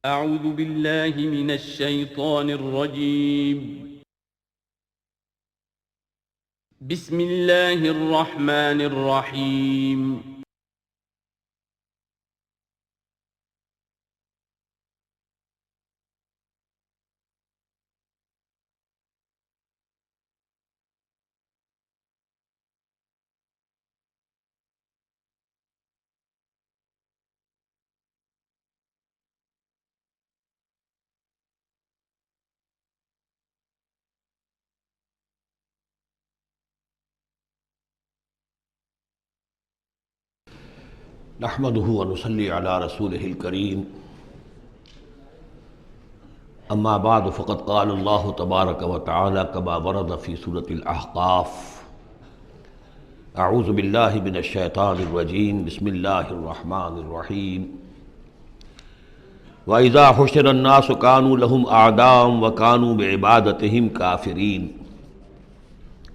أعوذ بالله من الشيطان الرجيم. بسم الله الرحمن الرحيم. نحمده ونصلي على رسوله الكريم اما بعد فقد قال الله تبارك وتعالى كما ورد في سورة الأحقاف اعوذ بالله من الشيطان الرجيم بسم الله الرحمن الرحيم وإذا حشر الناس كانوا لهم أعداء وكانوا بعبادتهم كافرين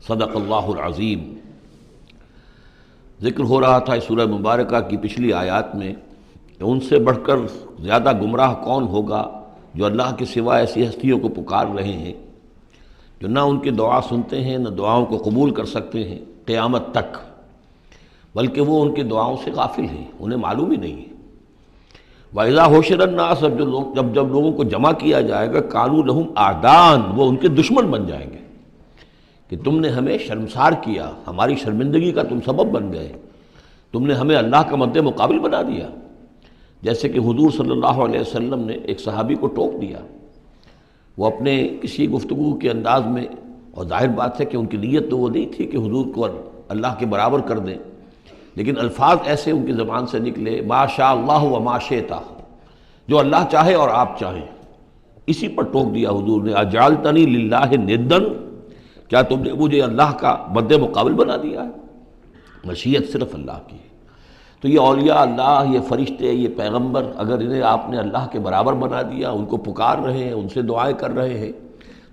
صدق الله العظيم۔ ذکر ہو رہا تھا اس سورہ مبارکہ کی پچھلی آیات میں کہ ان سے بڑھ کر زیادہ گمراہ کون ہوگا جو اللہ کے سوا ایسی ہستیوں کو پکار رہے ہیں جو نہ ان کی دعا سنتے ہیں نہ دعاؤں کو قبول کر سکتے ہیں قیامت تک، بلکہ وہ ان کی دعاؤں سے غافل ہیں، انہیں معلوم ہی نہیں ہے۔ وَإِذَا حُشِرَ النَّاسُ جب لوگوں کو جمع کیا جائے گا كَانُوا لَهُمْ أَعْدَاءً وہ ان کے دشمن بن جائیں گے کہ تم نے ہمیں شرمسار کیا، ہماری شرمندگی کا تم سبب بن گئے، تم نے ہمیں اللہ کا مد مقابل بنا دیا۔ جیسے کہ حضور صلی اللہ علیہ وسلم نے ایک صحابی کو ٹوک دیا، وہ اپنے کسی گفتگو کے انداز میں، اور ظاہر بات ہے کہ ان کی نیت تو وہ نہیں تھی کہ حضور کو اللہ کے برابر کر دیں، لیکن الفاظ ایسے ان کی زبان سے نکلے ما شاء اللہ و ما شئت، جو اللہ چاہے اور آپ چاہیں، اسی پر ٹوک دیا حضور نے اجعلتنی للہ ندًا، کیا تم نے مجھے اللہ کا مد مقابل بنا دیا ہے؟ مشیت صرف اللہ کی ہے۔ تو یہ اولیاء اللہ، یہ فرشتے، یہ پیغمبر، اگر انہیں آپ نے اللہ کے برابر بنا دیا، ان کو پکار رہے ہیں، ان سے دعائیں کر رہے ہیں،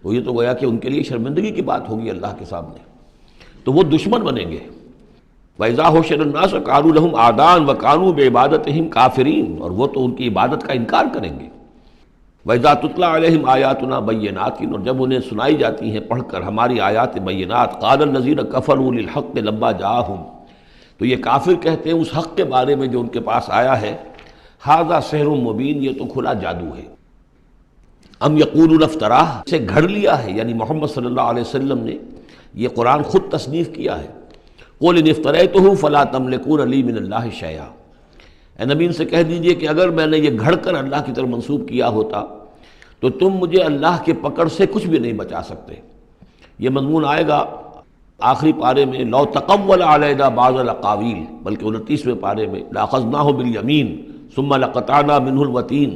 تو یہ تو گویا کہ ان کے لیے شرمندگی کی بات ہوگی اللہ کے سامنے، تو وہ دشمن بنیں گے۔ وَإِذَا حُشِرَ النَّاسُ كَانُوا لَهُمْ أَعْدَاءً وَكَانُوا بِعِبَادَتِهِمْ كَافِرِينَ اور وہ تو ان کی عبادت کا انکار کریں گے۔ وَإِذَا تُتْلَىٰ عَلَيْهِمْ آيَاتُنَا بَيِّنَاتٍ اور جب انہیں سنائی جاتی ہیں پڑھ کر ہماری آیات بینات، قَالَ الَّذِينَ كَفَرُوا لِلْحَقِّ لَمَّا جَاءَهُمْ تو یہ کافر کہتے ہیں اس حق کے بارے میں جو ان کے پاس آیا ہے، هَذَا سِحْرٌ مُبِينٌ یہ تو کھلا جادو ہے۔ ام یقولون افطراہ سے گھڑ لیا ہے، یعنی محمد صلی اللہ علیہ وسلم نے یہ قرآن خود تصنیف کیا ہے۔ قُلْ إِنِ افْتَرَيْتُهُ فَلَا تَمْلِكُونَ لِي مِنَ اللَّهِ شَيْئًا اے نبی ان سے کہہ دیجئے کہ اگر میں نے یہ گھڑ کر اللہ کی طرف منسوب کیا ہوتا تو تم مجھے اللہ کے پکڑ سے کچھ بھی نہیں بچا سکتے۔ یہ مضمون آئے گا آخری پارے میں، لو تقول علینا بعض الاقاویل، بلکہ 29ویں پارے میں لاخذناہ بالیمین ثم لقطعنا منہ الوتین،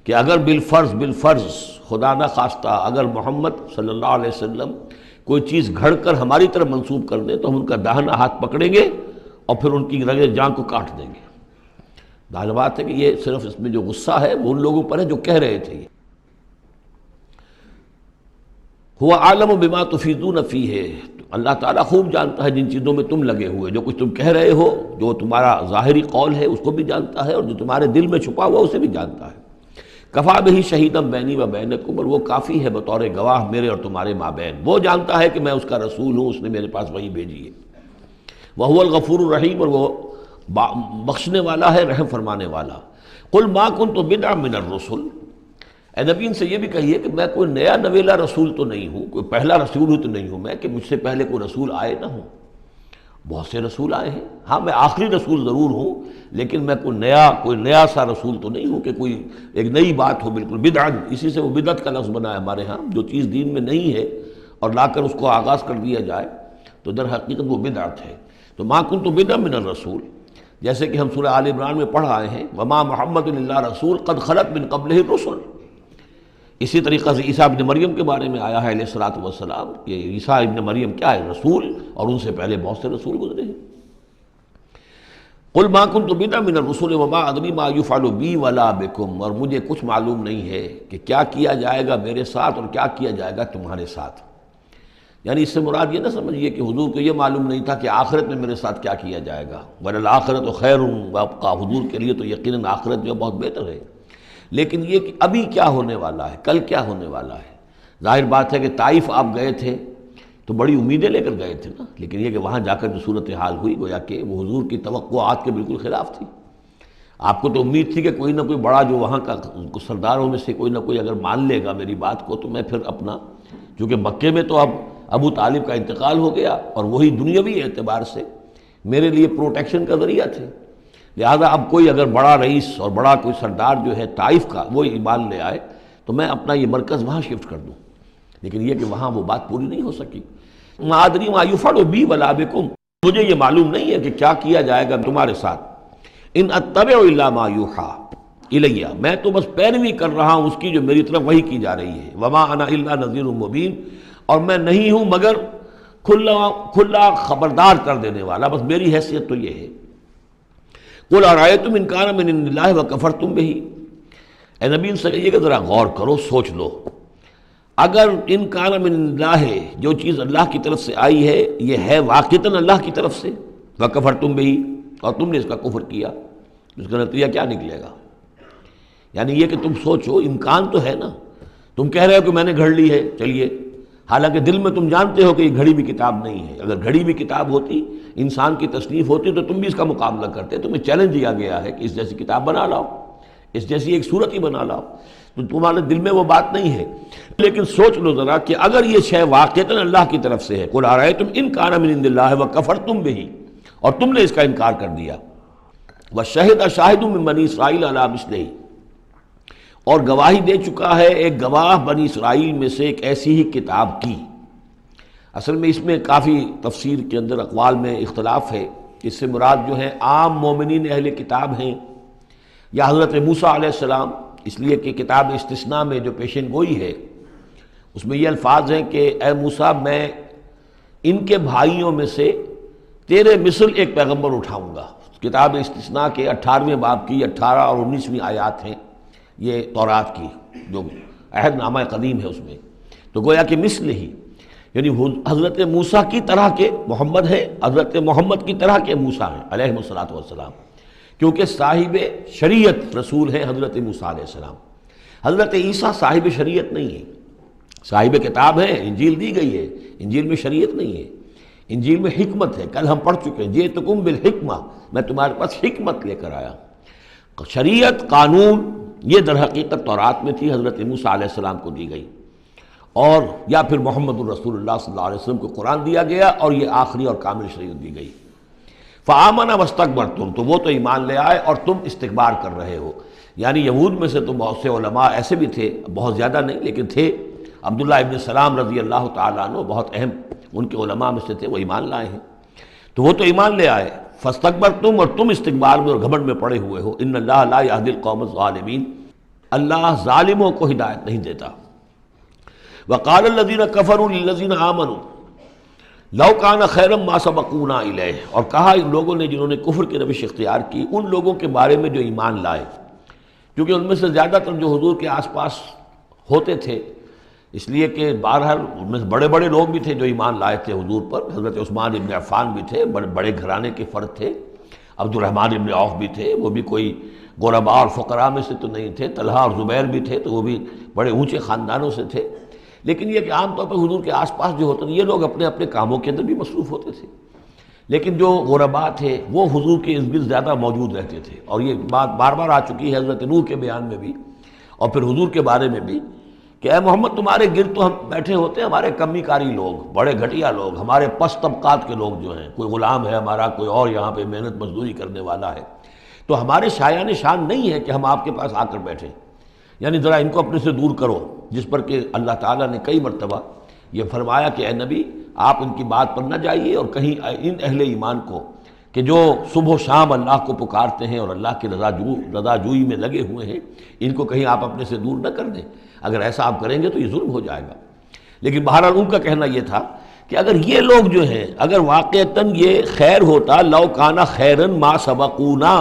کہ اگر بالفرض خدا نہ خواستہ اگر محمد صلی اللہ علیہ وسلم کوئی چیز گھڑ کر ہماری طرف منسوب کر دیں تو ہم ان کا داہنا ہاتھ پکڑیں گے اور پھر ان کی رگے جان کو کاٹ دیں گے۔ ظاہر بات ہے کہ یہ صرف اس میں جو غصہ ہے وہ ان لوگوں پر ہے جو کہہ رہے تھے۔ ہوا عالم بما تفیدون فیہ اللہ تعالیٰ خوب جانتا ہے جن چیزوں میں تم لگے ہوئے، جو کچھ تم کہہ رہے ہو، جو تمہارا ظاہری قول ہے اس کو بھی جانتا ہے، اور جو تمہارے دل میں چھپا ہوا اسے بھی جانتا ہے۔ کفا بہ شہیدا بینی و بینکم اور وہ کافی ہے بطور گواہ میرے اور تمہارے مابین، وہ جانتا ہے کہ میں اس کا رسول ہوں، اس نے میرے پاس وحی بھیجی ہے۔ وہو الغفور الرحیم اور وہ بخشنے والا ہے، رحم فرمانے والا۔ قل ما کنت بدعا من الرسل اے نبی ان سے یہ بھی کہیے کہ میں کوئی نیا نویلا رسول تو نہیں ہوں، کوئی پہلا رسول ہی تو نہیں ہوں میں کہ مجھ سے پہلے کوئی رسول آئے نہ ہوں۔ بہت سے رسول آئے ہیں، ہاں میں آخری رسول ضرور ہوں، لیکن میں کوئی نیا سا رسول تو نہیں ہوں کہ کوئی ایک نئی بات ہو بالکل۔ بدعا اسی سے وہ بدعت کا لفظ بنا ہے ہمارے ہاں، جو چیز دین میں نہیں ہے اور لا کر اس کو آغاز کر دیا جائے تو در حقیقت وہ بدعت ہے۔ تو ما کنت بدعا من الرسول، جیسے کہ ہم سورہ آل عمران میں پڑھ آئے ہیں وما محمد الا رسول قد خلت من قبلہ الرسل۔ اسی طریقہ سے عیسیٰ ابن مریم کے بارے میں آیا ہے علیہ الصلوۃ والسلام کہ عیسیٰ ابن مریم کیا ہے؟ رسول، اور ان سے پہلے بہت سے رسول گزرے ہیں۔ قل ما کنت بدعا من الرسل وما ادری ما یفعل بی ولا بکم اور مجھے کچھ معلوم نہیں ہے کہ کیا کیا جائے گا میرے ساتھ اور کیا کیا جائے گا تمہارے ساتھ۔ یعنی اس سے مراد یہ نہ سمجھیے کہ حضور کو یہ معلوم نہیں تھا کہ آخرت میں میرے ساتھ کیا کیا جائے گا، وللآخرۃ خیر وابقیٰ، حضور کے لیے تو یقیناً آخرت جو بہت بہتر ہے۔ لیکن یہ کہ ابھی کیا ہونے والا ہے، کل کیا ہونے والا ہے۔ ظاہر بات ہے کہ طائف آپ گئے تھے تو بڑی امیدیں لے کر گئے تھے نا، لیکن یہ کہ وہاں جا کر جو صورتحال ہوئی گویا کہ وہ حضور کی توقعات کے بالکل خلاف تھی۔ آپ کو تو امید تھی کہ کوئی نہ کوئی بڑا جو وہاں کا سرداروں میں سے کوئی نہ کوئی اگر مان لے گا میری بات کو تو میں پھر اپنا، چونکہ مکے میں تو اب ابو طالب کا انتقال ہو گیا اور وہی دنیاوی اعتبار سے میرے لیے پروٹیکشن کا ذریعہ تھے، لہذا اب کوئی اگر بڑا رئیس اور بڑا کوئی سردار جو ہے طائف کا وہ ایمان لے آئے تو میں اپنا یہ مرکز وہاں شفٹ کر دوں، لیکن یہ کہ وہاں وہ بات پوری نہیں ہو سکی۔ ما ادری ما یفعل بی ولا بکم، مجھے یہ معلوم نہیں ہے کہ کیا کیا جائے گا تمہارے ساتھ۔ ان اتبع الا ما یوحى الی، میں تو بس پیروی کر رہا ہوں اس کی جو میری طرف وحی کی جا رہی ہے۔ وما انا الا نذیر مبین، اور میں نہیں ہوں مگر کھلا خبردار کر دینے والا، بس میری حیثیت تو یہ ہے۔ قل ارأیتم ان کان من عند اللہ وکفرتم بہ، اے نبی ان سے کہیے کہ ذرا غور کرو، سوچ لو، اگر ان کان من عند اللہ، جو چیز اللہ کی طرف سے آئی ہے یہ ہے واقعتاً اللہ کی طرف سے، وکفرتم بہ، اور تم نے اس کا کفر کیا، اس کا نتیجہ کیا نکلے گا؟ یعنی یہ کہ تم سوچو، امکان تو ہے نا، تم کہہ رہے ہو کہ میں نے گھڑ لی ہے، چلیے، حالانکہ دل میں تم جانتے ہو کہ یہ گھڑی ہوئی کتاب نہیں ہے۔ اگر گھڑی ہوئی کتاب ہوتی، انسان کی تصنیف ہوتی تو تم بھی اس کا مقابلہ کرتے۔ تمہیں چیلنج دیا گیا ہے کہ اس جیسی کتاب بنا لاؤ، اس جیسی ایک صورت ہی بنا لاؤ، تو تمہارے دل میں وہ بات نہیں ہے۔ لیکن سوچ لو ذرا کہ اگر یہ شے واقعتاً اللہ کی طرف سے ہے، قل ارأیتم ان کان من عند اللہ وکفرتم بہ، اور تم نے اس کا انکار کر دیا، وشہد شاہد من بنی اسرائیل علی مثلہ، اور گواہی دے چکا ہے ایک گواہ بنی اسرائیل میں سے ایک ایسی ہی کتاب کی۔ اصل میں اس میں کافی تفسیر کے اندر اقوال میں اختلاف ہے، اس سے مراد جو ہے عام مومنین اہل کتاب ہیں یا حضرت موسیٰ علیہ السلام، اس لیے کہ کتاب استثناء میں جو پیشن گوئی ہے اس میں یہ الفاظ ہیں کہ اے موسیٰ میں ان کے بھائیوں میں سے تیرے مثل ایک پیغمبر اٹھاؤں گا۔ کتاب استثناء کے 18ویں باب کی 18 اور 19ویں آیات ہیں یہ تورات کی، جو عہد نامہ قدیم ہے اس میں، تو گویا کہ مثل ہی، یعنی حضرت موسیٰ کی طرح کے محمد ہے، حضرت محمد کی طرح کے موسیٰ ہیں علیہ الصلوۃ والسلام، کیونکہ صاحب شریعت رسول ہے حضرت موسیٰ علیہ السلام۔ حضرت عیسیٰ صاحب شریعت نہیں ہے، صاحب کتاب ہے، انجیل دی گئی ہے، انجیل میں شریعت نہیں ہے، انجیل میں حکمت ہے۔ کل ہم پڑھ چکے ہیں جئتکم بالحکمہ، میں تمہارے پاس حکمت لے کر آیا۔ شریعت، قانون، یہ در حقیقت تورات میں تھی، حضرت موسیٰ علیہ السلام کو دی گئی، اور یا پھر محمد الرسول اللہ صلی اللہ علیہ وسلم کو قرآن دیا گیا اور یہ آخری اور کامل شریعت دی گئی۔ فآمن واستکبرتم، تو وہ تو ایمان لے آئے اور تم استکبار کر رہے ہو۔ یعنی یہود میں سے تو بہت سے علماء ایسے بھی تھے، بہت زیادہ نہیں لیکن تھے، عبداللہ ابن سلام رضی اللہ تعالیٰ عنہ بہت اہم ان کے علماء میں سے تھے، وہ ایمان لائے ہیں، تو وہ تو ایمان لے آئے۔ فاستکبرتم، اور تم استکبار میں اور گھمنڈ میں پڑے ہوئے ہو۔ ان اللہ لا یہدی القوم الظالمین، اللہ ظالموں کو ہدایت نہیں دیتا۔ وقال الذین کفروا للذین آمنوا لو کان خیرا ما سبقونا الیہ، اور کہا ان لوگوں نے جنہوں نے کفر کی روش اختیار کی ان لوگوں کے بارے میں جو ایمان لائے، کیونکہ ان میں سے زیادہ تر جو حضور کے آس پاس ہوتے تھے، اس لیے کہ بہرحال ان میں سے بڑے بڑے لوگ بھی تھے جو ایمان لائے تھے حضور پر، حضرت عثمان ابن عفان بھی تھے، بڑے بڑے گھرانے کے فرد تھے، عبد الرحمن ابن عوف بھی تھے، وہ بھی کوئی غرباء اور فقراء میں سے تو نہیں تھے، طلحہ اور زبیر بھی تھے تو وہ بھی بڑے اونچے خاندانوں سے تھے، لیکن یہ کہ عام طور پر حضور کے آس پاس جو ہوتے تھے یہ لوگ اپنے اپنے کاموں کے اندر بھی مصروف ہوتے تھے، لیکن جو غرباء تھے وہ حضور کے ارد گرد زیادہ موجود رہتے تھے، اور یہ بات بار بار آ چکی ہے حضرت نوح کے بیان میں بھی اور پھر حضور کے بارے میں بھی کہ اے محمد تمہارے گرد تو ہم بیٹھے ہوتے ہیں ہمارے کمی کاری لوگ، بڑے گھٹیا لوگ، ہمارے پست طبقات کے لوگ جو ہیں، کوئی غلام ہے ہمارا، کوئی اور یہاں پہ محنت مزدوری کرنے والا ہے، تو ہمارے شایان شان نہیں ہے کہ ہم آپ کے پاس آ کر بیٹھیں، یعنی ذرا ان کو اپنے سے دور کرو، جس پر کہ اللہ تعالیٰ نے کئی مرتبہ یہ فرمایا کہ اے نبی آپ ان کی بات پر نہ جائیے، اور کہیں ان اہل ایمان کو کہ جو صبح و شام اللہ کو پکارتے ہیں اور اللہ کی رضا جوئی میں لگے ہوئے ہیں، ان کو کہیں آپ اپنے سے دور نہ کر دیں، اگر ایسا آپ کریں گے تو یہ ظلم ہو جائے گا۔ لیکن بہرحال ان کا کہنا یہ تھا کہ اگر یہ لوگ جو ہیں، اگر واقعتاً یہ خیر ہوتا، لو کان خیرن ما سبقونا،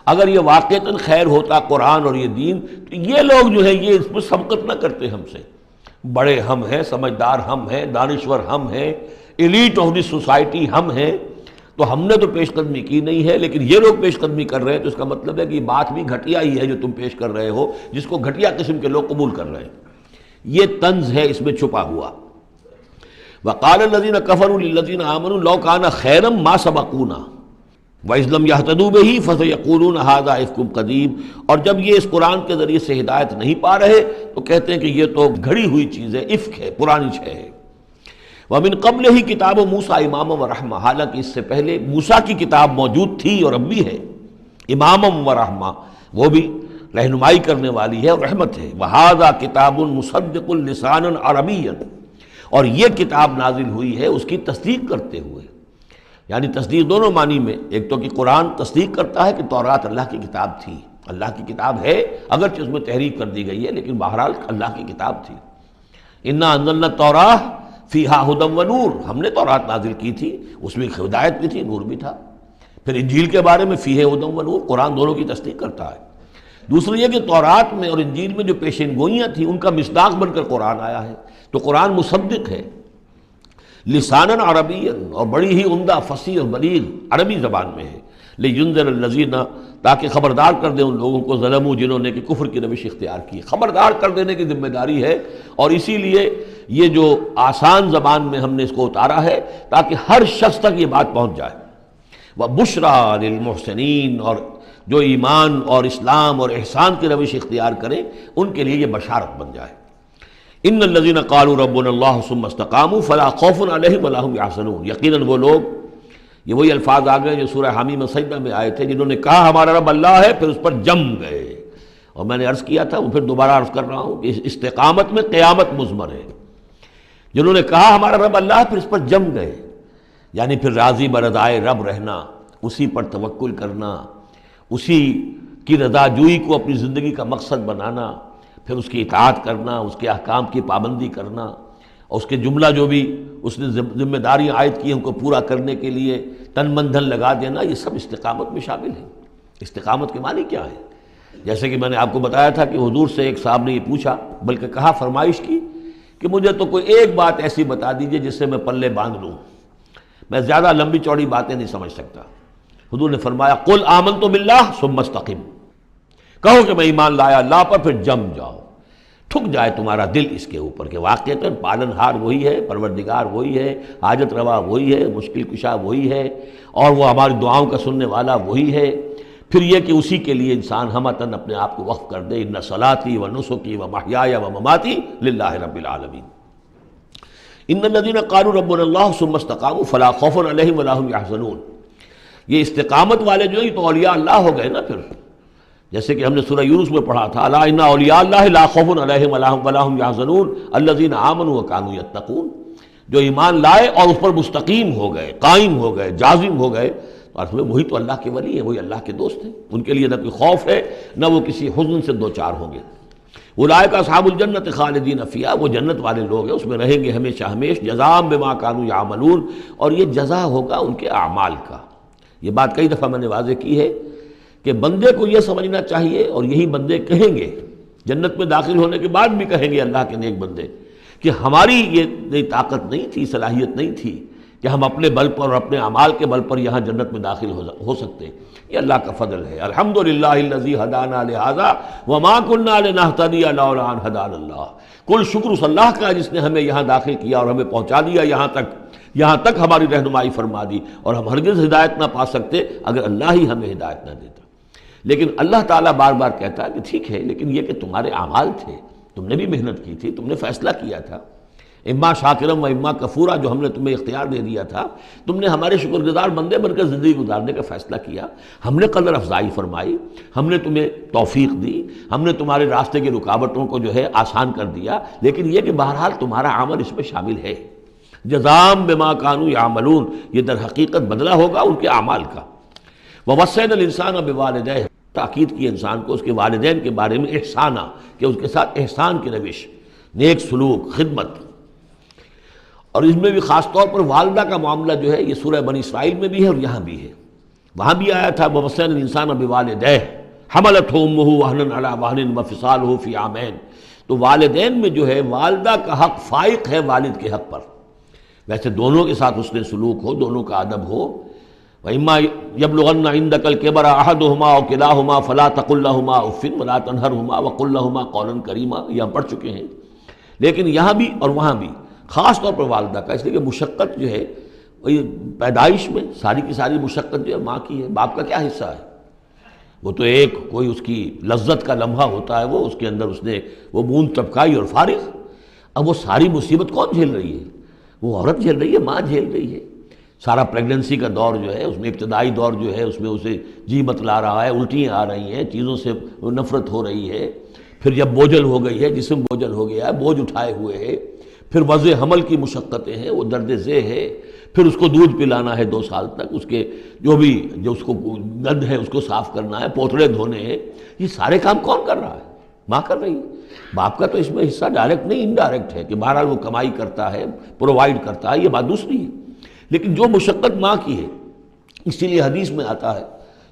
اگر یہ واقعتاً خیر ہوتا قرآن اور یہ دین، تو یہ لوگ جو ہیں یہ اس میں سبقت نہ کرتے ہم سے، بڑے ہم ہیں، سمجھدار ہم ہیں، دانشور ہم ہیں، ایلیٹ آف دی سوسائٹی ہم ہیں، تو ہم نے تو پیش قدمی کی نہیں ہے، لیکن یہ لوگ پیش قدمی کر رہے ہیں، تو اس کا مطلب ہے کہ یہ بات بھی گھٹیا ہی ہے جو تم پیش کر رہے ہو، جس کو گھٹیا قسم کے لوگ قبول کر رہے ہیں۔ یہ طنز ہے اس میں چھپا ہوا۔ وقال الذين كفروا للذين آمنوا لو كان خيرا ما سبقونا وإذ لم يهتدوا به فسيقولون هذا إفك قديم، اور جب یہ اس قرآن کے ذریعے سے ہدایت نہیں پا رہے تو کہتے ہیں کہ یہ تو گھڑی ہوئی چیز ہے، افک ہے، پرانی شے ہے۔ ومن قبل ہی کتاب موسیٰ اماما و رحمہ، حالانکہ اس سے پہلے موسیٰ کی کتاب موجود تھی اور اب بھی ہے، اماما و رحمہ، وہ بھی رہنمائی کرنے والی ہے اور رحمت ہے۔ وہذا کتاب مصدق لسانا عربیا، اور یہ کتاب نازل ہوئی ہے اس کی تصدیق کرتے ہوئے، یعنی تصدیق دونوں معنی میں، ایک تو کہ قرآن تصدیق کرتا ہے کہ تورات اللہ کی کتاب تھی، اللہ کی کتاب ہے، اگرچہ اس میں تحریف کر دی گئی ہے لیکن بہرحال اللہ کی کتاب تھی۔ انا انزلنا التوراۃ فیہا ھدی و نور، ہم نے تورات نازل کی تھی، اس میں ہدایت بھی تھی، نور بھی تھا۔ پھر انجیل کے بارے میں فیہ ھدی و نور، قرآن دونوں کی تصدیق کرتا ہے۔ دوسری یہ کہ تورات میں اور انجیل میں جو پیشین گوئیاں تھیں ان کا مصداق بن کر قرآن آیا ہے، تو قرآن مصدق ہے لساناً عربیاً، اور بڑی ہی عمدہ فصیح اور بلیغ عربی زبان میں ہے، لینذر الذین، تاکہ خبردار کر دے ان لوگوں کو ظلموا، جنہوں نے کہ کفر کی روش اختیار کی، خبردار کر دینے کی ذمہ داری ہے۔ اور اسی لیے یہ جو آسان زبان میں ہم نے اس کو اتارا ہے تاکہ ہر شخص تک یہ بات پہنچ جائے۔ وَبُشْرَىٰ لِلْمُحْسِنِينَ، اور جو ایمان اور اسلام اور احسان کی روش اختیار کریں ان کے لیے یہ بشارت بن جائے۔ ان الذین قالوا ربنا اللہ ثم استقاموا فلا خوف علیہم ولا هم يحزنون، یقیناً وہ لوگ، یہ وہی الفاظ آ گئے جو سورہ حمیم سجدہ میں آئے تھے، جنہوں نے کہا ہمارا رب اللہ ہے پھر اس پر جم گئے۔ اور میں نے عرض کیا تھا، وہ پھر دوبارہ عرض کر رہا ہوں کہ استقامت میں قیامت مضمر ہے۔ جنہوں نے کہا ہمارا رب اللہ ہے پھر اس پر جم گئے، یعنی پھر راضی برضائے رب رہنا، اسی پر توکل کرنا، اسی کی رضا جوئی کو اپنی زندگی کا مقصد بنانا، پھر اس کی اطاعت کرنا، اس کے احکام کی پابندی کرنا، اور اس کے جملہ جو بھی اس نے ذمہ داریاں عائد کی ان کو پورا کرنے کے لیے تن من دھن لگا دینا، یہ سب استقامت میں شامل ہے۔ استقامت کے معنی کیا ہے؟ جیسے کہ میں نے آپ کو بتایا تھا کہ حضور سے ایک صاحب نے یہ پوچھا، بلکہ کہا، فرمائش کی کہ مجھے تو کوئی ایک بات ایسی بتا دیجئے جس سے میں پلے باندھ لوں، میں زیادہ لمبی چوڑی باتیں نہیں سمجھ سکتا۔ حضور نے فرمایا، قل آمنت باللہ ثم استقم، کہو کہ میں ایمان لایا اللہ پر، پھر جم جاؤ، ٹھک جائے تمہارا دل اس کے اوپر کہ واقعتاً پالن ہار وہی ہے، پروردگار وہی ہے، حاجت روا وہی ہے، مشکل کشا وہی ہے، اور وہ ہماری دعاؤں کا سننے والا وہی ہے۔ پھر یہ کہ اسی کے لیے انسان ہمتاً اپنے آپ کو وقف کر دے، ان صلاتی و نسکی و محیای و مماتی للہ رب العالمین۔ ان الذین قالوا ربنا اللہ ثم استقاموا فلا خوف علیہم ولا هم يحزنون، یہ استقامت والے جو ہیں یہ تو اولیاء اللہ ہو گئے نا۔ پھر جیسے کہ ہم نے سورہ یونس میں پڑھا تھا، الا ان اولیاء اللہ لا خوف علیہم ولا هم يحزنون الذین آمنوا وكانوا يتقون، جو ایمان لائے اور اس پر مستقیم ہو گئے، قائم ہو گئے، جازم ہو گئے، تو وہی تو اللہ کے ولی ہیں، وہی اللہ کے دوست ہیں، ان کے لیے نہ کوئی خوف ہے نہ وہ کسی حزن سے دوچار ہوں گے۔ اولئک اصحاب الجنت خالدین فیہا، وہ جنت والے لوگ ہیں، اس میں رہیں گے ہمیشہ ہمیش، جزاء بما كانوا يعملون، اور یہ جزا ہوگا ان کے اعمال کا۔ یہ بات کئی دفعہ میں نے واضح کی ہے کہ بندے کو یہ سمجھنا چاہیے، اور یہی بندے کہیں گے جنت میں داخل ہونے کے بعد بھی کہیں گے اللہ کے نیک بندے، کہ ہماری یہ طاقت نہیں تھی، صلاحیت نہیں تھی کہ ہم اپنے بل پر اور اپنے اعمال کے بل پر یہاں جنت میں داخل ہو سکتے، یہ اللہ کا فضل ہے۔ الحمدللہ الذی ہدانا لہذا وما کنا لنہتدی لولا ان ہدانا اللہ، کل شکر اس اللہ کا جس نے ہمیں یہاں داخل کیا اور ہمیں پہنچا دیا یہاں تک ہماری رہنمائی فرما دی، اور ہم ہرگز ہدایت نہ پا سکتے اگر اللہ ہی ہمیں ہدایت نہ دیتا۔ لیکن اللہ تعالیٰ بار بار کہتا ہے کہ ٹھیک ہے، لیکن یہ کہ تمہارے اعمال تھے، تم نے بھی محنت کی تھی، تم نے فیصلہ کیا تھا، اما شاکرم و اما کفورا، جو ہم نے تمہیں اختیار دے دیا تھا، تم نے ہمارے شکر گزار بندے بن کر زندگی گزارنے کا فیصلہ کیا، ہم نے قدر افزائی فرمائی، ہم نے تمہیں توفیق دی، ہم نے تمہارے راستے کی رکاوٹوں کو جو ہے آسان کر دیا، لیکن یہ کہ بہرحال تمہارا عمل اس میں شامل ہے۔ جزاء بما كانوا يعملون، یہ در حقیقت بدلہ ہوگا ان کے اعمال کا۔ ووصینا الانسان بوالدیہ، تاکید کی انسان کو اس کے والدین کے بارے میں احسانہ، کہ اس کے ساتھ احسان کی روش، نیک سلوک، خدمت۔ اور اس میں بھی خاص طور پر والدہ کا معاملہ جو ہے یہ سورہ بنی اسرائیل میں بھی ہے اور یہاں بھی ہے۔ وہاں بھی آیا تھا ووصینا الانسان بوالدیہ حملتہ امہ وہنا علی وہن وفصالہ فی عامین، تو والدین میں جو ہے والدہ کا حق فائق ہے والد کے حق پر، ویسے دونوں کے ساتھ اس نے سلوک ہو، دونوں کا ادب ہو، وَإِمَّا يَبْلُغَنَّ عِندَكَ الْكِبَرَ أَحَدُهُمَا أَوْ كِلَاهُمَا فَلَا تَقُل لَّهُمَا أُفٍّ وَلَا تَنْهَرْهُمَا وَقُل لَّهُمَا قَوْلًا كَرِيمًا، یہ ہم پڑھ چکے ہیں۔ لیکن یہاں بھی اور وہاں بھی خاص طور پر والدہ کا، اس لیے کہ مشقت جو ہے وہی پیدائش میں ساری کی ساری مشقت جو ہے ماں کی ہے، باپ کا کیا حصہ ہے؟ وہ تو ایک کوئی اس کی لذت کا لمحہ ہوتا ہے، وہ اس کے اندر اس نے وہ بوند ٹپکائی اور فارغ۔ اب وہ ساری مصیبت کون جھیل رہی ہے؟ وہ عورت جھیل رہی ہے، ماں جھیل رہی ہے۔ سارا پریگننسی کا دور جو ہے، اس میں ابتدائی دور جو ہے، اس میں اسے جی متلا رہا ہے، الٹیاں آ رہی ہیں، چیزوں سے نفرت ہو رہی ہے۔ پھر جب بوجھل ہو گئی ہے، جسم بوجھل ہو گیا ہے، بوجھ اٹھائے ہوئے ہے، پھر وضع حمل کی مشقتیں ہیں، وہ درد ذیل ہے، پھر اس کو دودھ پلانا ہے 2 سال تک، اس کے جو اس کو گند ہے اس کو صاف کرنا ہے، پوتڑے دھونے ہیں، یہ سارے کام کون کر رہا ہے؟ ماں کر رہی ہے۔ باپ کا تو اس میں حصہ ڈائریکٹ نہیں، انڈائریکٹ ہے کہ بہرحال وہ کمائی کرتا ہے، پرووائڈ کرتا ہے، یہ بات دوسری ہے۔ لیکن جو مشقت ماں کی ہے، اسی لیے حدیث میں آتا ہے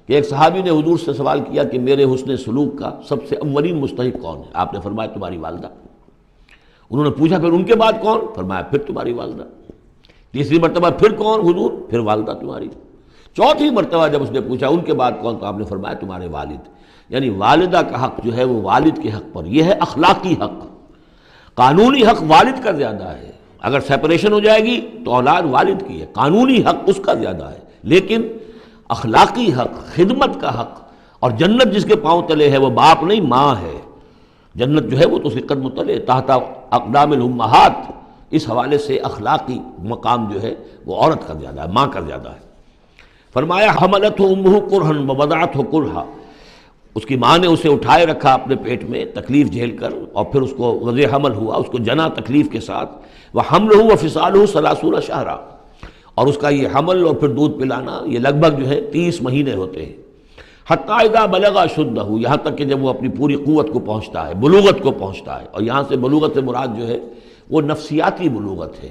کہ ایک صحابی نے حضور سے سوال کیا کہ میرے حسن سلوک کا سب سے اولین مستحق کون ہے؟ آپ نے فرمایا تمہاری والدہ۔ انہوں نے پوچھا پھر ان کے بعد کون؟ فرمایا پھر تمہاری والدہ۔ تیسری مرتبہ پھر کون؟ حضور پھر والدہ تمہاری۔ چوتھی مرتبہ جب اس نے پوچھا ان کے بعد کون، تو آپ نے فرمایا تمہارے والد۔ یعنی والدہ کا حق جو ہے وہ والد کے حق پر، یہ ہے اخلاقی حق۔ قانونی حق والد کا زیادہ ہے، اگر سیپریشن ہو جائے گی تو اولاد والد کی ہے، قانونی حق اس کا زیادہ ہے، لیکن اخلاقی حق، خدمت کا حق اور جنت جس کے پاؤں تلے ہے وہ باپ نہیں ماں ہے۔ جنت جو ہے وہ تو اس کے قدم تلے تحت اقدام الامہات، اس حوالے سے اخلاقی مقام جو ہے وہ عورت کا زیادہ ہے، ماں کا زیادہ ہے۔ فرمایا حملتہ امہ کرہا ووضعتہ کرہا، اس کی ماں نے اسے اٹھائے رکھا اپنے پیٹ میں تکلیف جھیل کر، اور پھر اس کو وضع حمل ہوا، اس کو جنا تکلیف کے ساتھ، وحملہ وفصالہ 30 شہرا، اور اس کا یہ حمل اور پھر دودھ پلانا یہ لگ بھگ جو ہے 30 مہینے ہوتے ہیں۔ حتی اذا بلغ اشدہ، یہاں تک کہ جب وہ اپنی پوری قوت کو پہنچتا ہے، بلوغت کو پہنچتا ہے، اور یہاں سے بلوغت سے مراد جو ہے وہ نفسیاتی بلوغت ہے،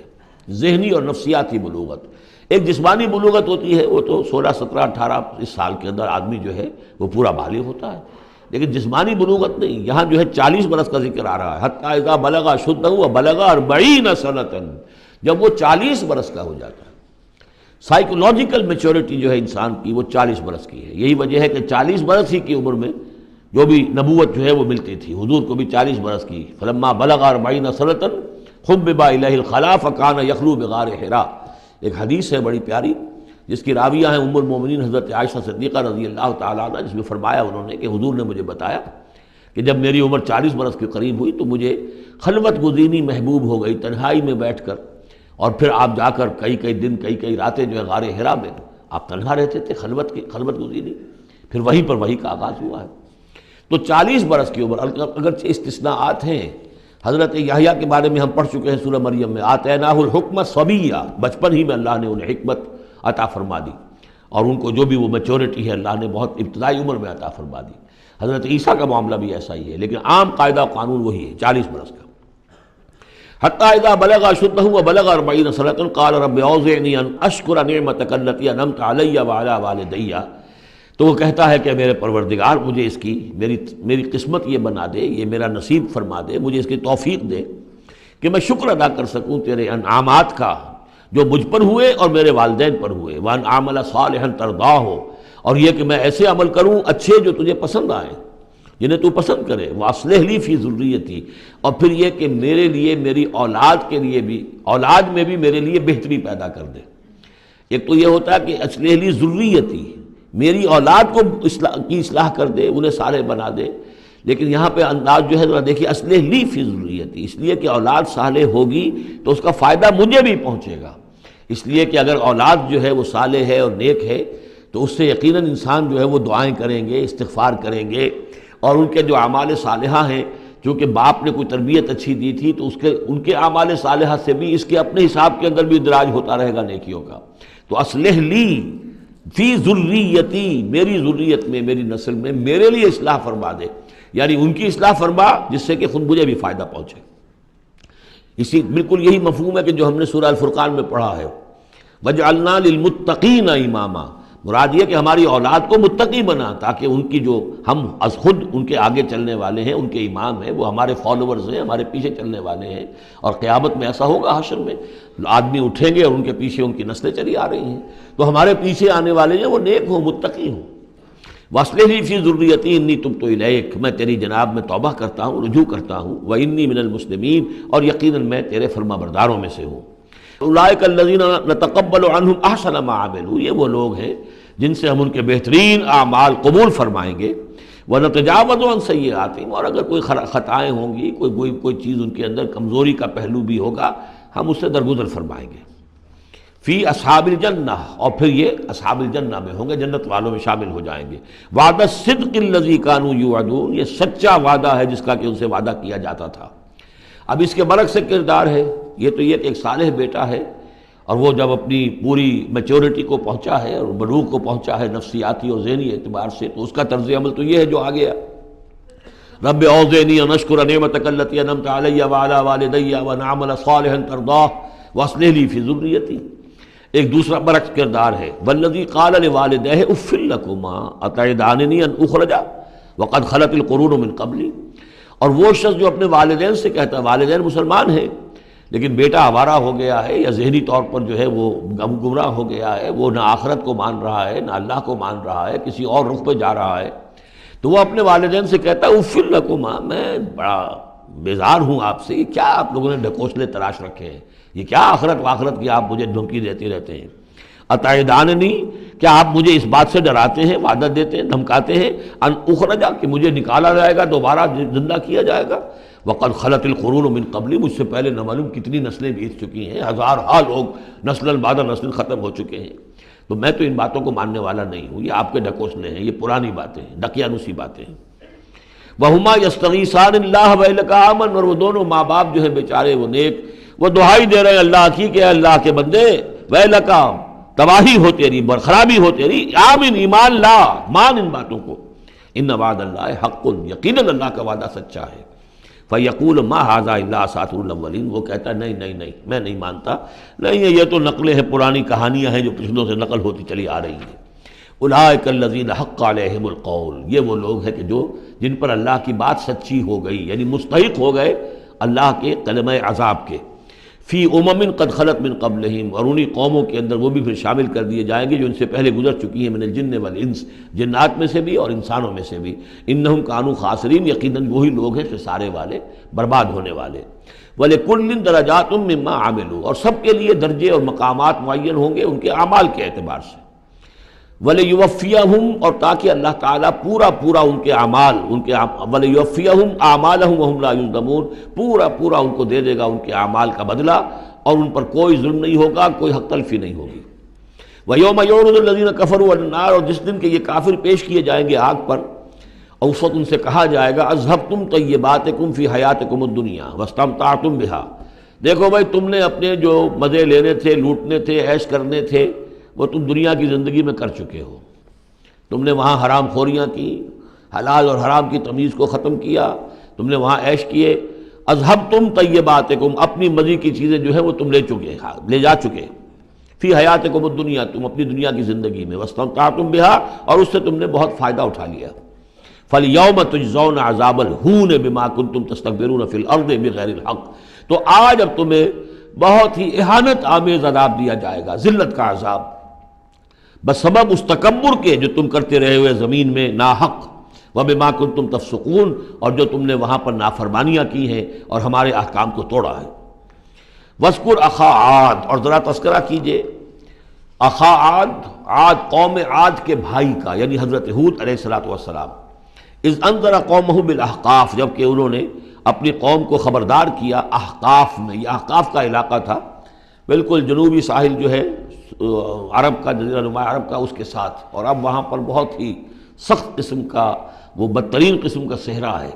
ذہنی اور نفسیاتی بلوغت۔ ایک جسمانی بلوغت ہوتی ہے، وہ تو 16 17 18 اس سال کے اندر آدمی جو ہے وہ پورا بالغ ہوتا ہے، لیکن جسمانی بلوغت نہیں۔ یہاں جو ہے 40 برس کا ذکر آ رہا ہے، حتی اذا بلغ اشدہ وبلغ 40 سنۃ، جب وہ 40 برس کا ہو جاتا ہے۔ سائیکولوجیکل میچورٹی جو ہے انسان کی وہ 40 برس کی ہے۔ یہی وجہ ہے کہ 40 برس ہی کی عمر میں جو بھی نبوت جو ہے وہ ملتی تھی، حضور کو بھی 40 برس کی۔ فلما بلغ 40 سنۃ حبب الیہ الخلاء فکان یخلو بغار حراء، ایک حدیث ہے بڑی پیاری جس کی راویہ ہیں ام المومنین حضرت عائشہ صدیقہ رضی اللہ تعالیٰ عنہ، جس میں فرمایا انہوں نے کہ حضور نے مجھے بتایا کہ جب میری عمر 40 برس کے قریب ہوئی تو مجھے خلوت گزینی محبوب ہو گئی، تنہائی میں بیٹھ کر، اور پھر آپ جا کر کئی دن کئی راتیں جو ہے غار حرا میں آپ تنہا رہتے تھے، خلوت گزینی، پھر وہیں پر وہی کا آغاز ہوا ہے۔ تو 40 برس کی عمر، اگرچہ استثناءات ہیں، حضرت یحییٰ کے بارے میں ہم پڑھ چکے ہیں سورہ مریم میں، آتیناہ الحکم صبیہ، بچپن ہی میں اللہ نے انہیں حکمت عطا فرما دی، اور ان کو جو بھی وہ میچورٹی ہے اللہ نے بہت ابتدائی عمر میں عطا فرما دی۔ حضرت عیسیٰ کا معاملہ بھی ایسا ہی ہے، لیکن عام قاعدہ قانون وہی ہے 40 برس کا۔ حتی اذا بلغ اشدہ وبلغ 40 سنۃ قال رب اوزعنی ان اشکر نعمتک التی انعمت علی وعلی والدی، تو وہ کہتا ہے کہ میرے پروردگار مجھے اس کی میری قسمت یہ بنا دے، یہ میرا نصیب فرما دے، مجھے اس کی توفیق دے کہ میں شکر ادا کر سکوں تیرے انعامات کا جو مجھ پر ہوئے اور میرے والدین پر ہوئے، وان اعمل صالحا ترضاہ، اور یہ کہ میں ایسے عمل کروں اچھے جو تجھے پسند آئیں، جنہیں تو پسند کرے، واصلح لی فی ذریتی، اور پھر یہ کہ میرے لیے میری اولاد کے لیے بھی، اولاد میں بھی میرے لیے بہتری پیدا کر دے۔ ایک تو یہ ہوتا ہے کہ اصلح لی ذریتی، میری اولاد کو اصلاح کر دے، انہیں صالح بنا دے، لیکن یہاں پہ انداز جو ہے ذرا دیکھیے، اصلح لی فی ذریتی، اس لیے کہ اولاد صالح ہوگی تو اس کا فائدہ مجھے بھی پہنچے گا، اس لیے کہ اگر اولاد جو ہے وہ صالح ہے اور نیک ہے تو اس سے یقیناً انسان جو ہے وہ دعائیں کریں گے، استغفار کریں گے، اور ان کے جو اعمال صالحہ ہیں، چونکہ باپ نے کوئی تربیت اچھی دی تھی تو ان کے اعمال صالحہ سے بھی اس کے اپنے حساب کے اندر بھی اندراج ہوتا رہے گا نیکیوں کا۔ تو اصلح لی فی ذریتی، میری ذریت میں، میری نسل میں میرے لیے اصلاح فرما دے، یعنی ان کی اصلاح فرما جس سے کہ خود مجھے بھی فائدہ پہنچے۔ اسی بالکل یہی مفہوم ہے کہ جو ہم نے سورہ الفرقان میں پڑھا ہے، وَجْعَلْنَا لِلْمُتَّقِينَ إِمَامًا، مراد یہ کہ ہماری اولاد کو متقی بنا، تاکہ ان کی جو ہم از خود ان کے آگے چلنے والے ہیں، ان کے امام ہیں، وہ ہمارے فالوورز ہیں، ہمارے پیچھے چلنے والے ہیں، اور قیامت میں ایسا ہوگا حشر میں آدمی اٹھیں گے اور ان کے پیچھے ان کی نسلیں چلی آ رہی ہیں، تو ہمارے پیچھے آنے والے ہیں وہ نیک ہوں، متقی ہوں۔ وَأَصْلِحْ لِي فِي ذُرِّيَّتِي إِنِّي تُبْتُ إِلَيْكَ، میں تیری جناب میں توبہ کرتا ہوں، رجوع کرتا ہوں، وَإِنِّي مِنَ الْمُسْلِمِينَ، اور یقیناً میں تیرے فرما برداروں میں سے ہوں۔ اولئک الذین نتقبل عنہم احسن ما عملوا، یہ وہ لوگ ہیں جن سے ہم ان کے بہترین اعمال قبول فرمائیں گے، ونتجاوز عن سیئاتہم، اور اگر کوئی خطائیں ہوں گی، کوئی چیز ان کے اندر کمزوری کا پہلو بھی ہوگا، ہم اس سے درگزر فرمائیں گے۔ فی اصحاب الجنہ، اور پھر یہ اصحاب الجنہ میں ہوں گے، جنت والوں میں شامل ہو جائیں گے۔ وعد الصدق الذی کانوا یوعدون، یہ سچا وعدہ ہے جس کا کہ ان سے وعدہ کیا جاتا تھا۔ اب اس کے برعکس سے کردار ہے، یہ تو یہ کہ ایک صالح بیٹا ہے، اور وہ جب اپنی پوری میچورٹی کو پہنچا ہے اور بلوغ کو پہنچا ہے نفسیاتی اور ذہنی اعتبار سے، تو اس کا طرز عمل تو یہ ہے جو آ گیا، رب اوزعنی ان اشکر نعمتک التی انعمت علی وعلی والدی وان اعمل صالحا ترضاہ واصلح لی فی ذریتی۔ ایک دوسرا برعکس کردار ہے، والذی قال لوالدیہ اف لکما اتعداننی ان اخرج وقد خلت القرون من قبلی، اور وہ شخص جو اپنے والدین سے کہتا ہے، والدین مسلمان ہیں لیکن بیٹا آوارہ ہو گیا ہے یا ذہنی طور پر جو ہے وہ گمراہ ہو گیا ہے، وہ نہ آخرت کو مان رہا ہے نہ اللہ کو مان رہا ہے، کسی اور رخ پہ جا رہا ہے، تو وہ اپنے والدین سے کہتا ہے اف لکما، میں بڑا بیزار ہوں آپ سے، یہ کیا آپ لوگوں نے ڈھکوسلے تراش رکھے ہیں، یہ کیا آخرت واخرت کی آپ مجھے دھمکی دیتے رہتے ہیں۔ اتعداننی، کیا آپ مجھے اس بات سے ڈراتے ہیں، وعدہ دیتے ہیں، دھمکاتے ہیں، ان اخرجا، کہ مجھے نکالا جائے گا، دوبارہ زندہ کیا جائے گا، وقد خلت القرون من قبلی، مجھ سے پہلے نہ معلوم کتنی نسلیں بیت چکی ہیں، ہزارہا لوگ نسل بعد نسل ختم ہو چکے ہیں، تو میں تو ان باتوں کو ماننے والا نہیں ہوں، یہ آپ کے ڈھکوسلے ہیں، یہ پرانی باتیں ہیں، ڈکیانوسی باتیں ہیں۔ وَهُمَا يَسْتَغِيثَانِ اللَّهَ وَإِلَيْكَ آمَنُوا، اور وہ دونوں ماں باپ جو ہیں بیچارے وہ نیک، وہ دعائی دے رہے ہیں اللہ کی کہ اللہ کے بندے، وَإِلَيْكَ، تباہی ہو تیری، برخرابی ہو تیری، آمن، ایمان لا، مان ان باتوں کو، ان وعد اللہ حق، یقیناً اللہ کا وعدہ سچا ہے۔ فَيَقُولُ مَا هَذَا إِلَّا أَسَاطِيرُ الْأَوَّلِينَ، وہ کہتا ہے نہیں، میں نہیں مانتا، نہیں یہ تو نقلیں ہیں، پرانی کہانیاں ہیں جو پچھلوں سے نقل ہوتی چلی آ رہی ہیں۔ اولئک الذین حق علیہم القول، یہ وہ لوگ ہیں کہ جن پر اللہ کی بات سچی ہو گئی، یعنی مستحق ہو گئے اللہ کے کلمہ عذاب کے، فی امم قد خلت من قبلہم، اور انہی قوموں کے اندر وہ بھی پھر شامل کر دیے جائیں گے جو ان سے پہلے گزر چکی ہیں، من الجن والانس، جنات میں سے بھی اور انسانوں میں سے بھی، انہم کانوا خاسرین، یقیناً وہی لوگ ہیں خسارے والے، برباد ہونے والے۔ وَلِكُلٍّ دَرَجَاتٌ مِّمَّا عَمِلُوا، اور سب کے لیے درجے اور مقامات معین ہوں گے ان کے اعمال کے اعتبار سے۔ وَلِيُوَفِّيَهُمْ، اور تاکہ اللہ تعالیٰ پورا ان کے اعمال، وَلِيُوَفِّيَهُمْ أَعْمَالَهُمْ وَهُمْ لَا يُظْلَمُونَ، پورا ان کو دے دے گا ان کے اعمال کا بدلہ، اور ان پر کوئی ظلم نہیں ہوگا، کوئی حق تلفی نہیں ہوگی۔ وَيَوْمَ يُعْرَضُ الَّذِينَ كَفَرُوا عَلَى النَّارِ، اور جس دن کہ یہ کافر پیش کیے جائیں گے آگ پر، اور اس وقت ان سے کہا جائے گا اذهبتم طیباتکم فی حیاتکم الدنیا واستمتعتم بها، دیکھو بھائی تم نے اپنے جو مزے لینے تھے، لوٹنے تھے، عیش کرنے تھے، وہ تم دنیا کی زندگی میں کر چکے ہو، تم نے وہاں حرام خوریاں کی، حلال اور حرام کی تمیز کو ختم کیا، تم نے وہاں عیش کیے، اذهبتم طیباتکم، اپنی مزے کی چیزیں جو ہیں وہ تم لے جا چکے، فی حیاتکم الدنیا، تم اپنی دنیا کی زندگی میں، واستمتعتم بها، اور اس سے تم نے بہت فائدہ اٹھا لیا۔ فَالْيَوْمَ تُجْزَوْنَ عَذَابَ الْهُونِ بِمَا كُنْتُمْ تَسْتَكْبِرُونَ فِي الْأَرْضِ بِغَيْرِ الْحَقِّ، تو آج اب تمہیں بہت ہی اہانت آمیز عذاب دیا جائے گا، ذلت کا عذاب، بسبب اس تکبر کے جو تم کرتے رہے ہوئے زمین میں ناحق، وَبِمَا كُنْتُمْ تَفْسُقُونَ، اور جو تم نے وہاں پر نافرمانیاں کی ہیں اور ہمارے احکام کو توڑا ہے۔ وَاذْكُرْ أَخَا عَادٍ، اور ذرا تذکرہ کیجئے اخا عاد قوم عاد کے بھائی کا، یعنی حضرت ہود علیہ السلام، اذ انذر قومہ بالاحقاف، جب کہ انہوں نے اپنی قوم کو خبردار کیا احقاف میں، یہ احقاف کا علاقہ تھا، بالکل جنوبی ساحل جو ہے عرب کا، جزیرہ نما عرب کا، اس کے ساتھ، اور اب وہاں پر بہت ہی سخت قسم کا، وہ بدترین قسم کا صحرا ہے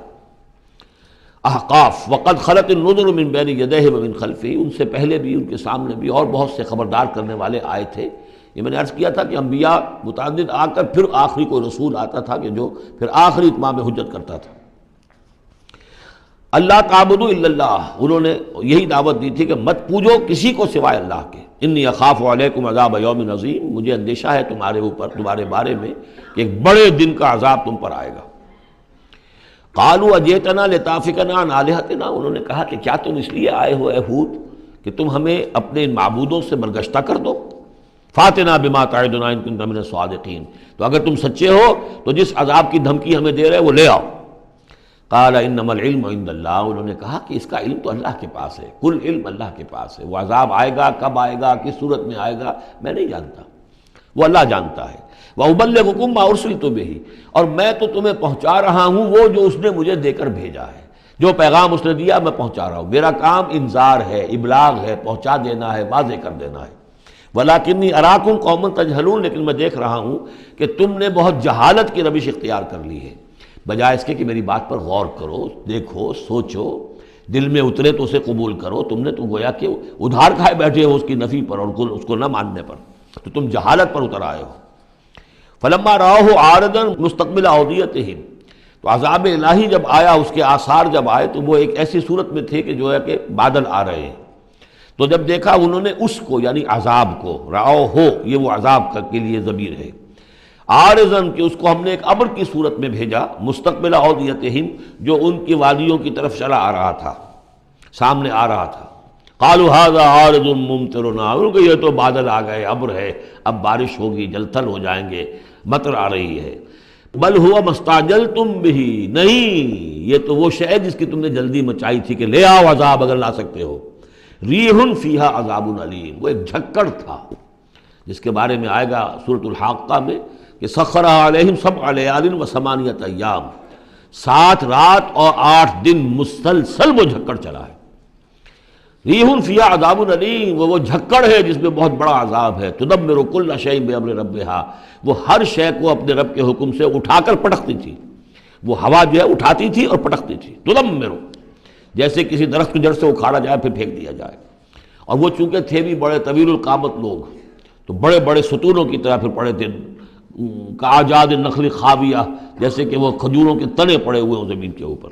احقاف۔ وقد خلت النذر من بین یدیہ ومن خلفہ، ان سے پہلے بھی ان کے سامنے بھی اور بہت سے خبردار کرنے والے آئے تھے۔ یہ میں نے عرض کیا تھا کہ انبیاء متعدد آ کر پھر آخری کوئی رسول آتا تھا کہ جو پھر آخری اتمام حجت کرتا تھا۔ اللہ تعبدوا الا اللہ، انہوں نے یہی دعوت دی تھی کہ مت پوجو کسی کو سوائے اللہ کے، انی اخاف علیکم عذاب یوم عظیم، مجھے اندیشہ ہے تمہارے اوپر، تمہارے بارے میں کہ ایک بڑے دن کا عذاب تم پر آئے گا۔ قالوا اجئتنا لتافکنا عن آلہتنا، انہوں نے کہا کہ کیا تم اس لیے آئے ہو اے ہود کہ تم ہمیں اپنے ان معبودوں سے برگشتہ کر دو؟ فاتنا بما تعدنا ان کنت من الصادقین، تو اگر تم سچے ہو تو جس عذاب کی دھمکی ہمیں دے رہے وہ لے آؤ۔ قال انما العلم عند اللہ، انہوں نے کہا کہ اس کا علم تو اللہ کے پاس ہے، کل علم اللہ کے پاس ہے، وہ عذاب آئے گا، کب آئے گا، کس صورت میں آئے گا میں نہیں جانتا، وہ اللہ جانتا ہے۔ وَأُبَلِّغُكُم مَّا أُرْسِلْتُ بِهِ، اور میں تو تمہیں پہنچا رہا ہوں وہ جو اس نے مجھے دے کر بھیجا ہے، جو پیغام اس نے دیا میں پہنچا رہا ہوں، میرا کام انذار ہے، ابلاغ ہے، پہنچا دینا ہے، واضح کر دینا ہے۔ وَلَٰكِنِّي أَرَاكُمْ قَوْمًا تَجْهَلُونَ، لیکن میں دیکھ رہا ہوں کہ تم نے بہت جہالت کی روش اختیار کر لی ہے، بجائے اس کے کہ میری بات پر غور کرو، دیکھو، سوچو، دل میں اترے تو اسے قبول کرو، تم نے تو گویا کہ ادھار کھائے بیٹھے ہو اس کی نفی پر اور اس کو نہ ماننے پر، تو تم جہالت پر اتر آئے ہو۔ فلما رأوه عارضا مستقبل اودیتہم، تو عذاب الہی جب آیا، اس کے آثار جب آئے تو وہ ایک ایسی صورت میں تھے کہ جو ہے کہ بادل آ رہے ہیں، تو جب دیکھا انہوں نے اس کو یعنی عذاب کو، رأوه یہ وہ عذاب کے لیے ضمیر ہے، عارضاً کہ اس کو ہم نے ایک ابر کی صورت میں بھیجا، مستقبل اودیتہم جو ان کی وادیوں کی طرف چلا آ رہا تھا، سامنے آ رہا تھا۔ قالوا هذا عارض ممطرنا، ان کو یہ تو بادل آ گئے، ابر ہے، اب بارش ہوگی، جل تھل ہو جائیں گے، مطر آ رہی ہے۔ بل هو ما استعجلتم به، نہیں یہ تو وہ شے جس کی تم نے جلدی مچائی تھی کہ لے آؤ عذاب اگر لا سکتے ہو۔ ریح فیہا عذاب علیم، وہ ایک جھکڑ تھا جس کے بارے میں آئے گا سورۃ الحاقہ میں کہ سخرھا علیہم سبع لیال وثمانیۃ ایام، 7 رات اور 8 دن مسلسل وہ جھکڑ چلا ہے۔ ریح فیہا عذاب علیم، وہ جھکڑ ہے جس میں بہت بڑا عذاب ہے۔ تدمر کل شیء بامر ربھا، وہ ہر شے کو اپنے رب کے حکم سے اٹھا کر پٹکتی تھی، وہ ہوا جو ہے اٹھاتی تھی اور پٹکتی تھی۔ تدمر، جیسے کسی درخت کی جڑ سے اکھاڑا جائے پھر پھینک دیا جائے، اور وہ چونکہ تھے بھی بڑے طویل القامت لوگ تو بڑے بڑے ستونوں کی طرح پھر پڑے تھے، کاجاد النخل خاویہ، جیسے کہ وہ کھجوروں کے تنے پڑے ہوئے ہوں زمین کے اوپر۔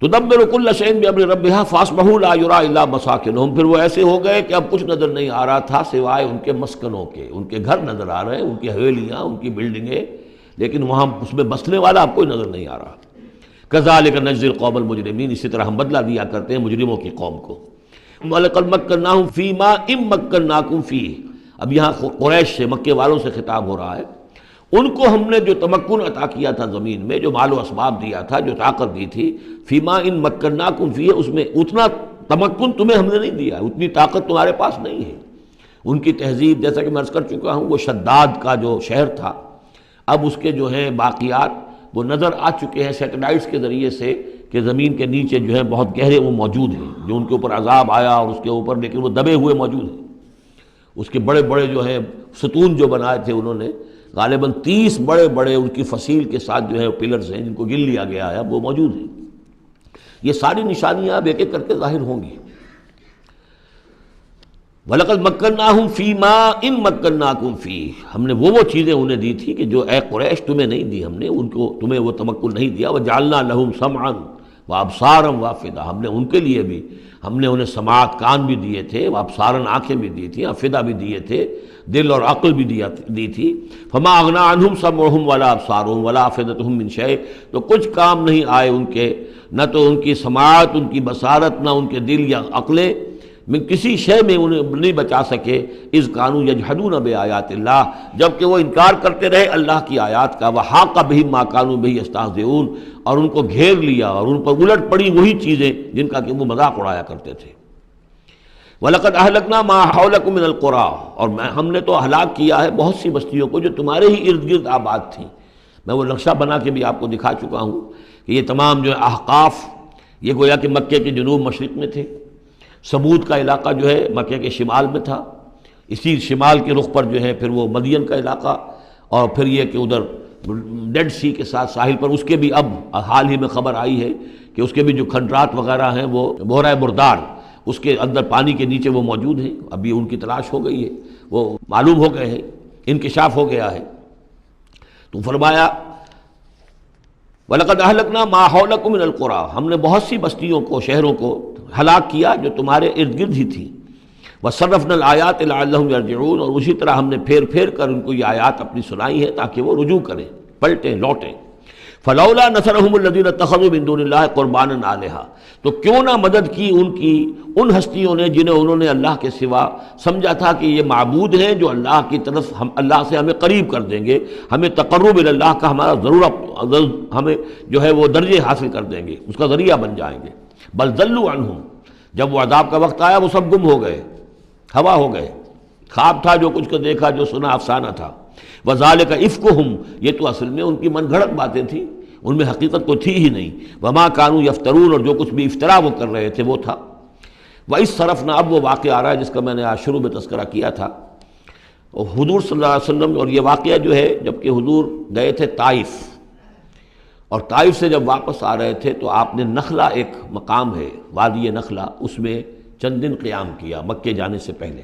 تدبر کل شیء بامر ربھا فاصبحوا لا یری الا مساکنہم، پھر وہ ایسے ہو گئے کہ اب کچھ نظر نہیں آ رہا تھا سوائے ان کے مسکنوں کے، ان کے گھر نظر آ رہے ہیں، ان کی حویلیاں، ان کی بلڈنگیں، لیکن وہاں اس میں بسنے والا اب کوئی نظر نہیں آ رہا۔ کذالک نجزی القوم المجرمین، اسی طرح ہم بدلہ دیا کرتے ہیں مجرموں کی قوم کو۔ وَلَقَدْ مَكَّنَّاهُمْ فِي مَاءٍ مَكَّنَّاكُمْ فِيهِ، اب یہاں قریش سے، مکے والوں سے خطاب ہو رہا ہے، ان کو ہم نے جو تمکن عطا کیا تھا زمین میں، جو مال و اسباب دیا تھا، جو طاقت دی تھی، فی ماء مکناکم فیہ، اس میں اتنا تمکن تمہیں ہم نے نہیں دیا، اتنی طاقت تمہارے پاس نہیں ہے۔ ان کی تہذیب، جیسا کہ میں عرض کر چکا ہوں، وہ شداد کا جو شہر تھا، اب اس کے جو ہیں باقیات وہ نظر آ چکے ہیں سیٹلائٹس کے ذریعے سے کہ زمین کے نیچے جو ہے بہت گہرے وہ موجود ہیں، جو ان کے اوپر عذاب آیا اور اس کے اوپر، لیکن وہ دبے ہوئے موجود ہیں۔ اس کے بڑے بڑے جو ہیں ستون جو بنائے تھے انہوں نے، غالباً 30 بڑے بڑے ان کی فصیل کے ساتھ جو ہے پلرز ہیں جن کو گن لیا گیا ہے، اب وہ موجود ہیں۔ یہ ساری نشانیاں اب ایک ایک کر کے ظاہر ہوں گی۔ وَلَقَدْ مَكَّنَّاهُمْ فِي مَاءٍ مَكَّنَّاكُمْ فِيهِ، ہم نے وہ چیزیں انہیں دی تھی کہ جو اے قریش تمہیں نہیں دی، ہم نے ان کو، تمہیں وہ تمکن نہیں دیا۔ وَجَعَلْنَا لَهُمْ سَمْعًا وَأَبْصَارًا وَأَفْئِدَةً، ہم نے ان کے لیے بھی، ہم نے انہیں سماعت کان بھی دیے تھے، وَأَبْصَارًا آنکھیں بھی دی تھیں، افئدہ بھی دیے تھے، دل اور عقل بھی دی تھی۔ فما اغنی عنہم سمعہم ولا ابصارہم ولا افئدتہم من شیء، تو کچھ کام نہیں آئے ان کے، نہ تو ان کی سماعت، ان کی بصارت، نہ ان کے دل یا عقلیں، میں کسی شے میں انہیں نہیں بچا سکے۔ اذ کانوا یجحدون بآیات اللہ، جبکہ وہ انکار کرتے رہے اللہ کی آیات کا۔ وحاق بہم ما کانوا بہ یستہزئون، اور ان کو گھیر لیا اور ان پر الٹ پڑی وہی چیزیں جن کا کہ وہ مذاق اڑایا کرتے تھے۔ وَلَقَدْ أَهْلَكْنَا مَا حَوْلَكُم مِّنَ الْقُرَىٰ، اور ہم نے تو ہلاک کیا ہے بہت سی بستیوں کو جو تمہارے ہی ارد گرد آباد تھیں۔ میں وہ نقشہ بنا کے بھی آپ کو دکھا چکا ہوں کہ یہ تمام جو احقاف، یہ گویا کہ مکے کے جنوب مشرق میں تھے، سمود کا علاقہ جو ہے مکے کے شمال میں تھا، اسی شمال کے رخ پر جو ہے پھر وہ مدین کا علاقہ، اور پھر یہ کہ ادھر ڈیڈ سی کے ساتھ ساحل پر، اس کے بھی اب حال ہی میں خبر آئی ہے کہ اس کے بھی جو کھنڈرات وغیرہ ہیں وہ بحیرہ بردار، اس کے اندر پانی کے نیچے وہ موجود ہیں، ابھی ان کی تلاش ہو گئی ہے، وہ معلوم ہو گئے ہیں، انکشاف ہو گیا ہے۔ تو فرمایا وَلَقَدْ أَهْلَكْنَا مَا حَوْلَكُم مِّنَ الْقُرَىٰ، ہم نے بہت سی بستیوں کو، شہروں کو ہلاک کیا جو تمہارے ارد گرد ہی تھی. وَصَرَّفْنَا الْآيَاتِ لَعَلَّهُمْ يَرْجِعُونَ، اور اسی طرح ہم نے پھیر پھیر کر ان کو یہ آیات اپنی سنائی ہے تاکہ وہ رجوع کریں، پلٹیں، لوٹیں. فَلَوْلَا نَصَرَهُمُ الَّذِينَ اتَّخَذُوا مِن دُونِ اللَّهِ قُرْبَانًا آلِهَةً، تو کیوں نہ مدد کی ان ہستیوں نے جنہیں انہوں نے اللہ کے سوا سمجھا تھا کہ یہ معبود ہیں جو اللہ کی طرف اللہ سے ہمیں قریب کر دیں گے، ہمیں تقرب الی اللہ کا ہمارا ضرورت ہمیں جو ہے وہ درجے حاصل کر دیں گے، اس کا ذریعہ بن جائیں گے. بل ضلوا عنہم، جب وہ عذاب کا وقت آیا وہ سب گم ہو گئے، ہوا ہو گئے، خواب تھا جو کچھ کو دیکھا، جو سنا افسانہ تھا. وذالک افکہم، یہ تو اصل میں ان کی من گھڑت باتیں تھیں، ان میں حقیقت کوئی تھی ہی نہیں. وما کانوا یفترون، اور جو کچھ بھی افطرا وہ کر رہے تھے وہ تھا. وَإِذْ صَرَفْنَا، اب وہ واقعہ آ رہا ہے جس کا میں نے آج شروع میں تذکرہ کیا تھا. حضور صلی اللہ علیہ وسلم، اور یہ واقعہ جو ہے جب کہ حضور گئے تھے طائف، اور طائف سے جب واپس آ رہے تھے تو آپ نے نخلہ، ایک مقام ہے وادی نخلہ، اس میں چند دن قیام کیا مکے جانے سے پہلے.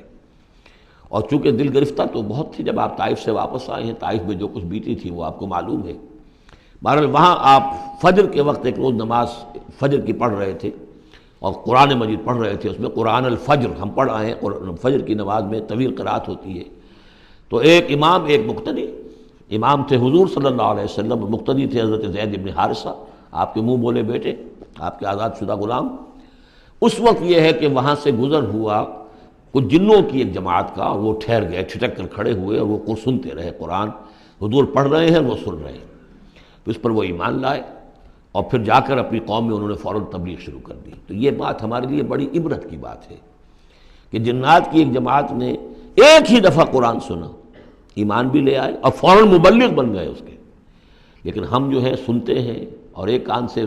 اور چونکہ دل گرفتہ تو بہت تھی جب آپ طائف سے واپس آئے ہیں، طائف میں جو کچھ بیتی تھی وہ آپ کو معلوم ہے. بہرحال وہاں آپ فجر کے وقت ایک روز نماز فجر کی پڑھ رہے تھے اور قرآن مجید پڑھ رہے تھے. اس میں قرآن الفجر ہم پڑھ آئے ہیں، فجر کی نماز میں طویل قرات ہوتی ہے. تو ایک امام، ایک مقتدی. امام تھے حضور صلی اللہ علیہ وسلم، مقتدی تھے حضرت زید بن حارثہ، آپ کے منہ بولے بیٹے، آپ کے آزاد شدہ غلام. اس وقت یہ ہے کہ وہاں سے گزر ہوا کچھ جنوں کی ایک جماعت کا، وہ ٹھہر گئے، ٹھٹک کر کھڑے ہوئے اور وہ سنتے رہے. قرآن حضور پڑھ رہے ہیں، وہ سن رہے ہیں. تو اس پر وہ ایمان لائے اور پھر جا کر اپنی قوم میں انہوں نے فوراً تبلیغ شروع کر دی. تو یہ بات ہمارے لیے بڑی عبرت کی بات ہے کہ جنات کی ایک جماعت نے ایک ہی دفعہ قرآن سنا، ایمان بھی لے آئے اور فوراً مبلغ بن گئے اس کے. لیکن ہم جو ہے سنتے ہیں اور ایک کان سے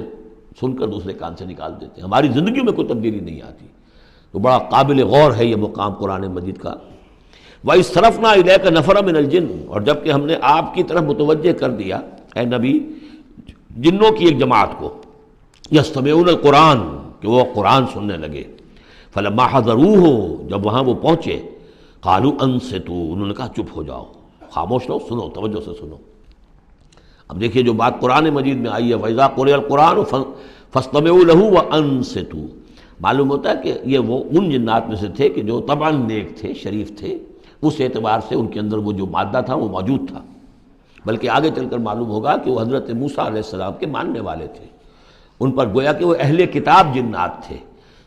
سن کر دوسرے کان سے نکال دیتے ہیں، ہماری زندگی میں کوئی تبدیلی نہیں آتی. تو بڑا قابل غور ہے یہ مقام قرآن مجید کا. وَإِذْ صَرَفْنَا إِلَيْكَ نَفَرًا مِنَ الْجِنِّ، اور جب کہ ہم نے آپ کی طرف متوجہ کر دیا اے نبی جنوں کی ایک جماعت کو، یستمعون القرآن، کہ وہ قرآن سننے لگے. فلما حضروہ، جب وہاں وہ پہنچے، قالوا انصتوا، انہوں نے کہا چپ ہو جاؤ، خاموش رہو، سنو، توجہ سے سنو. اب دیکھیے جو بات قرآن مجید میں آئی ہے وَإِذَا قُرِئَ الْقُرْآنُ فَاسْتَمِعُوا لَهُ وَأَنصِتُوا، معلوم ہوتا ہے کہ یہ وہ ان جنات میں سے تھے کہ جو طبعاً نیک تھے، شریف تھے، اس اعتبار سے ان کے اندر وہ جو مادہ تھا وہ موجود تھا. بلکہ آگے چل کر معلوم ہوگا کہ وہ حضرت موسیٰ علیہ السلام کے ماننے والے تھے. ان پر گویا کہ وہ اہل کتاب جنات تھے.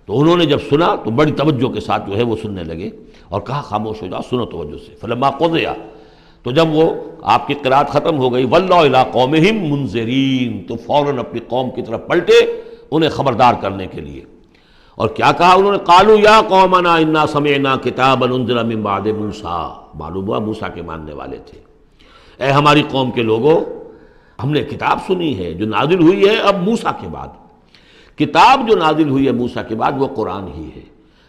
تو انہوں نے جب سنا تو بڑی توجہ کے ساتھ جو ہے وہ سننے لگے اور کہا خاموش ہو جاؤ، سنو توجہ سے. فلما قضی، تو جب وہ آپ کی قرات ختم ہو گئی، وَلَّوْا إِلَىٰ قَوْمِهِمْ مُنذِرِينَ، تو فوراً اپنی قوم کی طرف پلٹے انہیں خبردار کرنے کے لیے. اور کیا کہا انہوں نے؟ قَالُوا يَا قَوْمَنَا إِنَّا سَمِعْنَا كِتَابًا أُنزِلَ مِن بَعْدِ مُوسَىٰ، معلوم ہوا موسیٰ کے ماننے والے تھے. اے ہماری قوم کے لوگوں، ہم نے کتاب سنی ہے جو نازل ہوئی ہے اب موسیٰ کے بعد. کتاب جو نازل ہوئی ہے موسیٰ کے بعد وہ قرآن ہی ہے.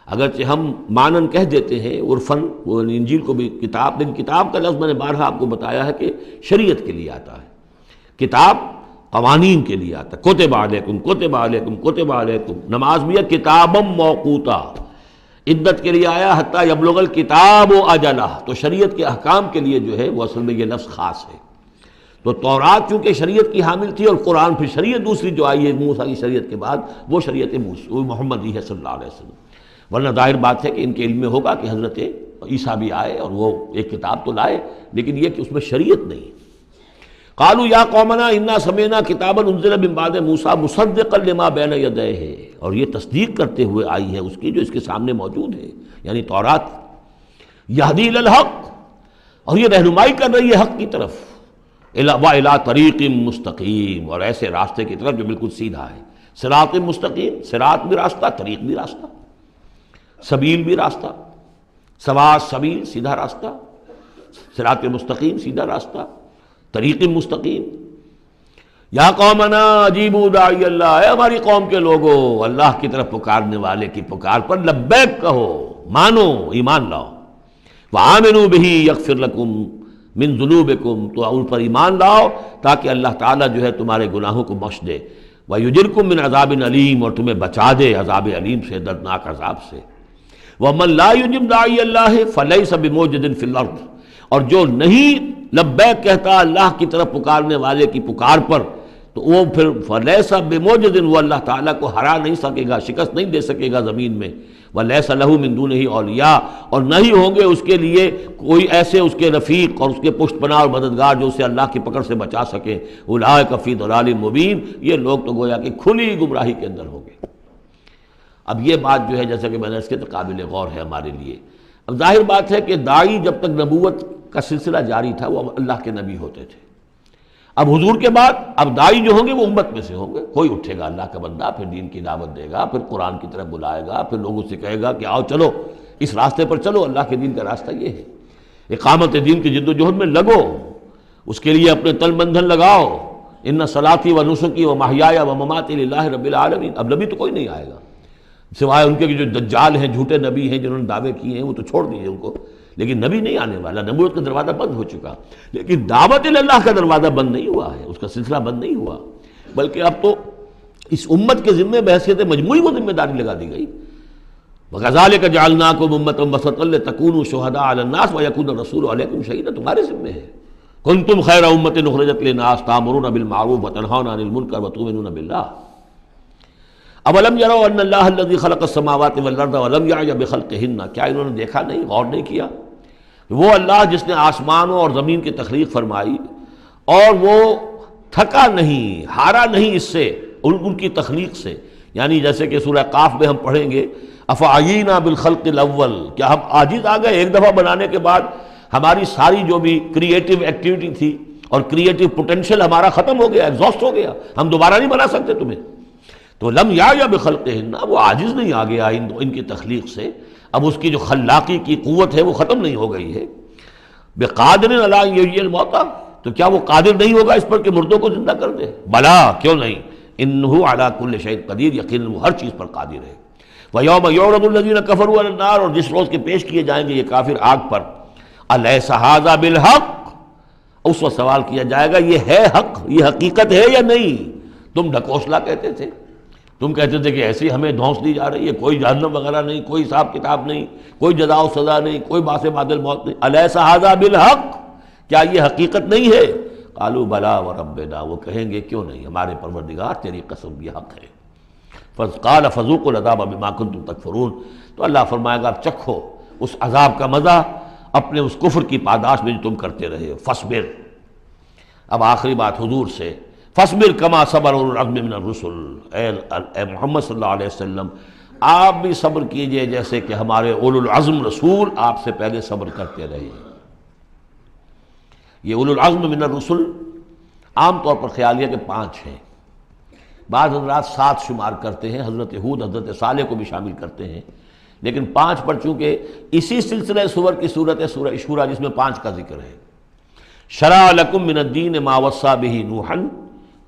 اگرچہ ہم مانن کہہ دیتے ہیں عرفاً، وہ انجیل کو بھی کتاب، لیکن کتاب کا لفظ میں نے بارہا آپ کو بتایا ہے کہ شریعت کے لیے آتا ہے. کتاب قوانین کے لیے آتا ہے. کتب علیکم کتب علیکم کتب علیکم، نماز بھی ہے کتابا موقوتا، عدت کے لیے آیا حتیٰ یبلغ الکتاب اجلہ. تو شریعت کے احکام کے لیے جو ہے وہ اصل میں یہ لفظ خاص ہے. تو تورات چونکہ شریعت کی حامل تھی اور قرآن پھر شریعت دوسری جو آئی ہے موسیٰ کی شریعت کے بعد وہ شریعت محمدی ہے صلی اللہ علیہ وسلم. ورنہ ظاہر بات ہے کہ ان کے علم میں ہوگا کہ حضرت عیسیٰ بھی آئے اور وہ ایک کتاب تو لائے، لیکن یہ کہ اس میں شریعت نہیں. قالوا یا قومنا انا سمعنا کتابا انزل من بعد موسیٰ مصدقا لما بین یدیہ، اور یہ تصدیق کرتے ہوئے آئی ہے اس کی جو اس کے سامنے موجود ہے، یعنی تورات. یہدی الی الحق، اور یہ رہنمائی کر رہی ہے حق کی طرف. وَإِلَىٰ طَرِیقٍ مُسْتَقِیم، اور ایسے راستے کی طرف جو بالکل سیدھا ہے. صراط مستقیم، صراط بھی راستہ، طریق بھی راستہ، سبیل بھی راستہ، سوا سبیل سیدھا راستہ، صراط مستقیم سیدھا راستہ، طریق مستقیم. یا قومنا اجیبوا داعی اللہ، اے ہماری قوم کے لوگوں، اللہ کی طرف پکارنے والے کی پکار پر لبیک کہو، مانو، ایمان لاؤ. وآمنوا بہ یغفر لکم من ذنوبکم، تو ان پر ایمان لاؤ تاکہ اللہ تعالیٰ جو ہے تمہارے گناہوں کو بخش دے. ویجرکم من عذاب علیم، اور تمہیں بچا دے عذاب علیم سے، دردناک عذاب سے. ومن لا یجب داعی اللہ فلیس بموجد فی الارض، اور جو نہیں لبیک کہتا اللہ کی طرف پکارنے والے کی پکار پر، تو تو وہ پھر فلیس بموجد، وہ اللہ تعالیٰ کو ہرا نہیں سکے گا، شکست نہیں دے سکے گا زمین میں، ولیس لہ من دونہ اولیاء، اور نہیں ہوں گے اس کے لیے کوئی ایسے اس کے رفیق اور اس کے پشت پناہ اور مددگار جو اسے اللہ کی پکڑ سے بچا سکیں۔ اولئک فی ضلال مبین، یہ لوگ تو گویا کہ کھلی گمراہی کے اندر ہوں گے۔ اب یہ بات جو ہے جیسا کہ میں نے اس کے تو قابل غور ہے ہمارے لیے۔ اب ظاہر بات ہے کہ داعی جب تک نبوت کا سلسلہ جاری تھا وہ اللہ کے نبی ہوتے تھے۔ اب حضور کے بعد اب داعی جو ہوں گے وہ امت میں سے ہوں گے، کوئی اٹھے گا اللہ کا بندہ، پھر دین کی دعوت دے گا، پھر قرآن کی طرف بلائے گا، پھر لوگوں سے کہے گا کہ آؤ چلو اس راستے پر چلو، اللہ کے دین کا راستہ یہ ہے، اقامت دین کی جد و جہد میں لگو، اس کے لیے اپنے تن بندھن لگاؤ، ان صلاتی و نسکی و محیایا و مماتی للہ رب العالمین۔ اب نبی تو کوئی نہیں آئے گا سوائے ان کے جو دجال ہیں، جھوٹے نبی ہیں جنہوں نے دعوے کیے ہیں، وہ تو چھوڑ دیجیے ان کو، لیکن نبی نہیں آنے والا۔ نبوت کا دروازہ بند ہو چکا، لیکن دعوت اللہ کا دروازہ بند نہیں ہوا ہے، اس کا سلسلہ بند نہیں ہوا، بلکہ اب تو اس امت کے ذمے بحیثیت مجموعی وہ ذمہ داری لگا دی گئی۔ وَكَذَلِكَ جَعَلْنَاكُمْ أُمَّةً وَسَطًا لِتَكُونُوا شُهَدَاءَ عَلَى النَّاسِ وَيَكُونَ الرَّسُولُ عَلَيْكُمْ شَهِيدًا، تمہارے ذمے ہے۔ كُنتُمْ خَيْرَ أُمَّةٍ أُخْرِجَتْ لِلنَّاسِ تَأْمُرُونَ بِالْمَعْرُوفِ وَتَنْهَوْنَ عَنِ الْمُنكَرِ وَتُؤْمِنُونَ بِاللَّهِ اولم يروا ان اللہ الذي خلق السماوات والارض ولم يعي بخلقهن، کیا انہوں نے دیکھا نہیں، غور نہیں کیا؟ وہ اللہ جس نے آسمانوں اور زمین کی تخلیق فرمائی اور وہ تھکا نہیں، ہارا نہیں اس سے، ان کی تخلیق سے، یعنی جیسے کہ سورہ قاف میں ہم پڑھیں گے افعینا بالخلق الاول، کیا ہم عاجز آ گئے ایک دفعہ بنانے کے بعد؟ ہماری ساری جو بھی کریٹو ایکٹیویٹی تھی اور کریٹو پوٹینشیل ہمارا ختم ہو گیا، ایگزاسٹ ہو گیا، ہم دوبارہ نہیں بنا سکتے تمہیں۔ تو لم یا بخلقہن، وہ عاجز نہیں آ گیا ان کی تخلیق سے، اب اس کی جو خلاقی کی قوت ہے وہ ختم نہیں ہو گئی ہے۔ بقادر علی ان یحیی الموتیٰ، تو کیا وہ قادر نہیں ہوگا اس پر کہ مردوں کو زندہ کر دے؟ بلا، کیوں نہیں، انہ علی کل شیء قدیر، یقیناً وہ ہر چیز پر قادر ہے۔ ویوم یعرض الذین کفروا علی النار، اور جس روز کے پیش کیے جائیں گے یہ کافر آگ پر، الیس ھذا بالحق، اس وقت سوال کیا جائے گا یہ ہے حق، یہ حقیقت ہے یا نہیں؟ تم ڈھکوسلا کہتے تھے، تم کہتے تھے کہ ایسی ہمیں دھونس دی جا رہی ہے، کوئی جہنم وغیرہ نہیں، کوئی حساب کتاب نہیں، کوئی جزا و سزا نہیں، کوئی باعث بعد الموت نہیں، الیس ھذا بالحق، کیا یہ حقیقت نہیں ہے؟ قالوا بلا وربنا، وہ کہیں گے کیوں نہیں، ہمارے پروردگار تیری قسم یہ حق ہے۔ قال فذوقوا العذاب بما کنتم تکفرون، تو اللہ فرمائے گا اب چکھو اس عذاب کا مزہ اپنے اس کفر کی پاداش میں جو تم کرتے رہے ہو۔ فاصبر، اب آخری بات حضور سے، فاصبر کما صبر اولو العزم من الرسل، اے محمد صلی اللہ علیہ وسلم آپ بھی صبر کیجئے جیسے کہ ہمارے اولو العزم رسول آپ سے پہلے صبر کرتے رہے ہیں۔ یہ اولو العزم من الرسل عام طور پر خیال ہے کہ 5 ہیں، بعض حضرات 7 شمار کرتے ہیں، حضرت ہود حضرت صالح کو بھی شامل کرتے ہیں، لیکن 5 پر چونکہ اسی سلسلہ سور کی صورت ہے سورہ شورى جس میں 5 کا ذکر ہے۔ شرع لکم من الدین ما وصى به نوحا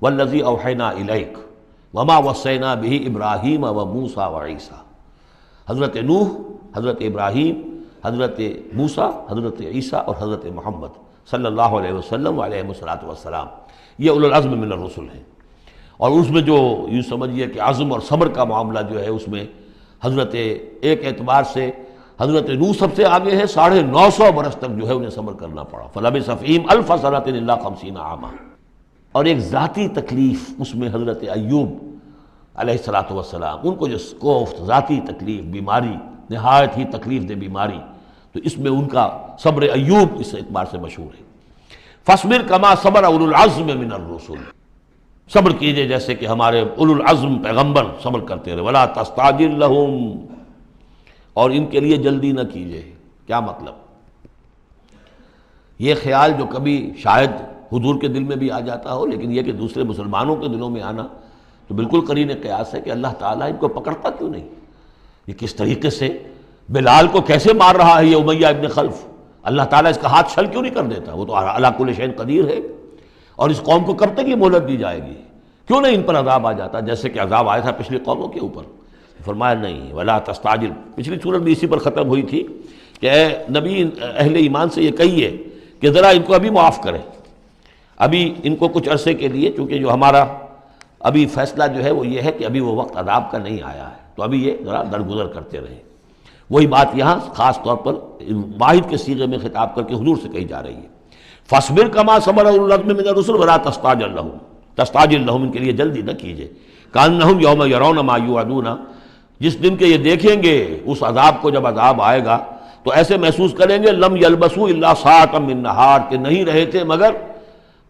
والذی اوحینا الیک وما وصینا به ابراہیم وموسیٰ وعیسیٰ، حضرت نوح، حضرت ابراہیم، حضرت موسیٰ، حضرت عیسیٰ اور حضرت محمد صلی اللہ علیہ وسلم علیہ الصلوۃ والسلام، یہ اولو العزم من الرسل ہیں۔ اور اس میں جو یوں سمجھیے کہ عزم اور صبر کا معاملہ جو ہے اس میں حضرت ایک اعتبار سے حضرت نوح سب سے آگے ہے، 950 برس تک جو ہے انہیں صبر کرنا پڑا، فلبث فیہم 1000 سنۃ الا 50 عاما۔ اور ایک ذاتی تکلیف اس میں حضرت ایوب علیہ السلام، ان کو جو کوفت ذاتی تکلیف، بیماری، نہایت ہی تکلیف دہ بیماری، تو اس میں ان کا صبر ایوب اس اعتبار سے مشہور ہے۔ فاصبر کما صبر اولو العزم من الرسل، صبر کیجئے جیسے کہ ہمارے اولو العزم پیغمبر صبر کرتے رہے۔ ولا تستعجل لہم، اور ان کے لیے جلدی نہ کیجئے۔ کیا مطلب؟ یہ خیال جو کبھی شاید حضور کے دل میں بھی آ جاتا ہو، لیکن یہ کہ دوسرے مسلمانوں کے دلوں میں آنا تو بالکل قرین قیاس ہے کہ اللہ تعالیٰ ان کو پکڑتا کیوں نہیں؟ یہ کس طریقے سے بلال کو کیسے مار رہا ہے یہ امیہ ابن خلف، اللہ تعالیٰ اس کا ہاتھ چھل کیوں نہیں کر دیتا؟ وہ تو علی کل شیء قدیر ہے، اور اس قوم کو کب تک یہ مہلت دی جائے گی؟ کیوں نہیں ان پر عذاب آ جاتا جیسے کہ عذاب آیا تھا پچھلی قوموں کے اوپر؟ فرمایا نہیں، ولا تستعجل، پچھلی صورت بھی اسی پر ختم ہوئی تھی کہ اے نبی اہل ایمان سے یہ کہیے کہ ذرا ان کو ابھی معاف کریں، ابھی ان کو کچھ عرصے کے لیے، چونکہ جو ہمارا ابھی فیصلہ جو ہے وہ یہ ہے کہ ابھی وہ وقت عذاب کا نہیں آیا ہے، تو ابھی یہ ذرا درگزر کرتے رہیں۔ وہی بات یہاں خاص طور پر واحد کے صیغے میں خطاب کر کے حضور سے کہی جا رہی ہے، فاصبر کما صبر اولو العزم من الرسل ولا تستعجل لهم، تستعجل لہم، ان کے لیے جلدی نہ کیجیے، کأنہم یوم یرون ما یوعدون، جس دن کے یہ دیکھیں گے اس عذاب کو، جب عذاب آئے گا تو ایسے محسوس کریں گے لم یلبسوا الا ساعۃ من نہار، کہ نہیں رہے تھے مگر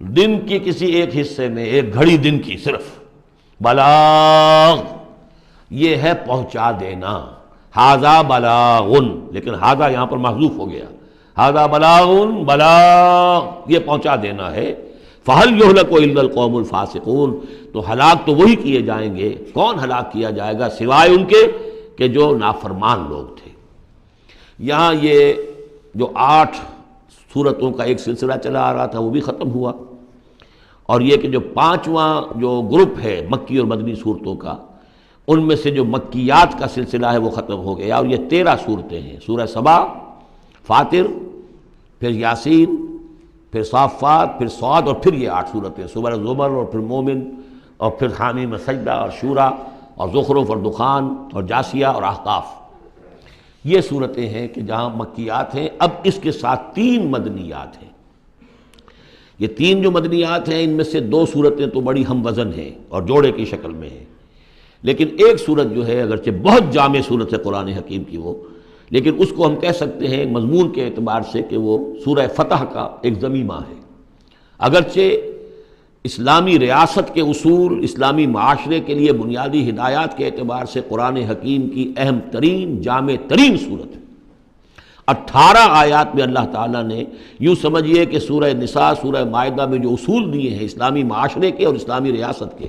دن کی کسی ایک حصے میں، ایک گھڑی دن کی صرف۔ بلاغ، یہ ہے پہنچا دینا، ھذا بلاغ، لیکن ھذا یہاں پر محذوف ہو گیا، ھذا بلاغ، بلاغ یہ پہنچا دینا ہے۔ فہل یہلک الا القوم الفاسقون، تو ہلاک تو وہی کیے جائیں گے، کون ہلاک کیا جائے گا سوائے ان کے کہ جو نافرمان لوگ تھے۔ یہاں یہ جو 8 سورتوں کا ایک سلسلہ چلا آ رہا تھا وہ بھی ختم ہوا، اور یہ کہ جو 5واں جو گروپ ہے مکی اور مدنی صورتوں کا، ان میں سے جو مکیات کا سلسلہ ہے وہ ختم ہو گیا، اور یہ 13 صورتیں ہیں، سورہ سبا، فاطر، پھر یاسین، پھر صافات، پھر صاد، اور پھر یہ 8 صورتیں، سورہ زمر، اور پھر مومن، اور پھر حامیم سجدہ، اور شورا، اور زخرف، اور دخان، اور جاسیہ، اور احقاف۔ یہ صورتیں ہیں کہ جہاں مکیات ہیں۔ اب اس کے ساتھ 3 مدنیات ہیں۔ یہ 3 جو مدنیات ہیں ان میں سے 2 صورتیں تو بڑی ہم وزن ہیں اور جوڑے کی شکل میں ہیں، لیکن ایک صورت جو ہے اگرچہ بہت جامع صورت ہے قرآن حکیم کی وہ، لیکن اس کو ہم کہہ سکتے ہیں مضمون کے اعتبار سے کہ وہ سورہ فتح کا ایک ضمیمہ ہے۔ اگرچہ اسلامی ریاست کے اصول، اسلامی معاشرے کے لیے بنیادی ہدایات کے اعتبار سے قرآن حکیم کی اہم ترین، جامع ترین صورت ہے۔ 18 آیات میں اللہ تعالیٰ نے، یوں سمجھیے کہ سورہ نساء، سورہ مائدہ میں جو اصول دیے ہیں اسلامی معاشرے کے اور اسلامی ریاست کے،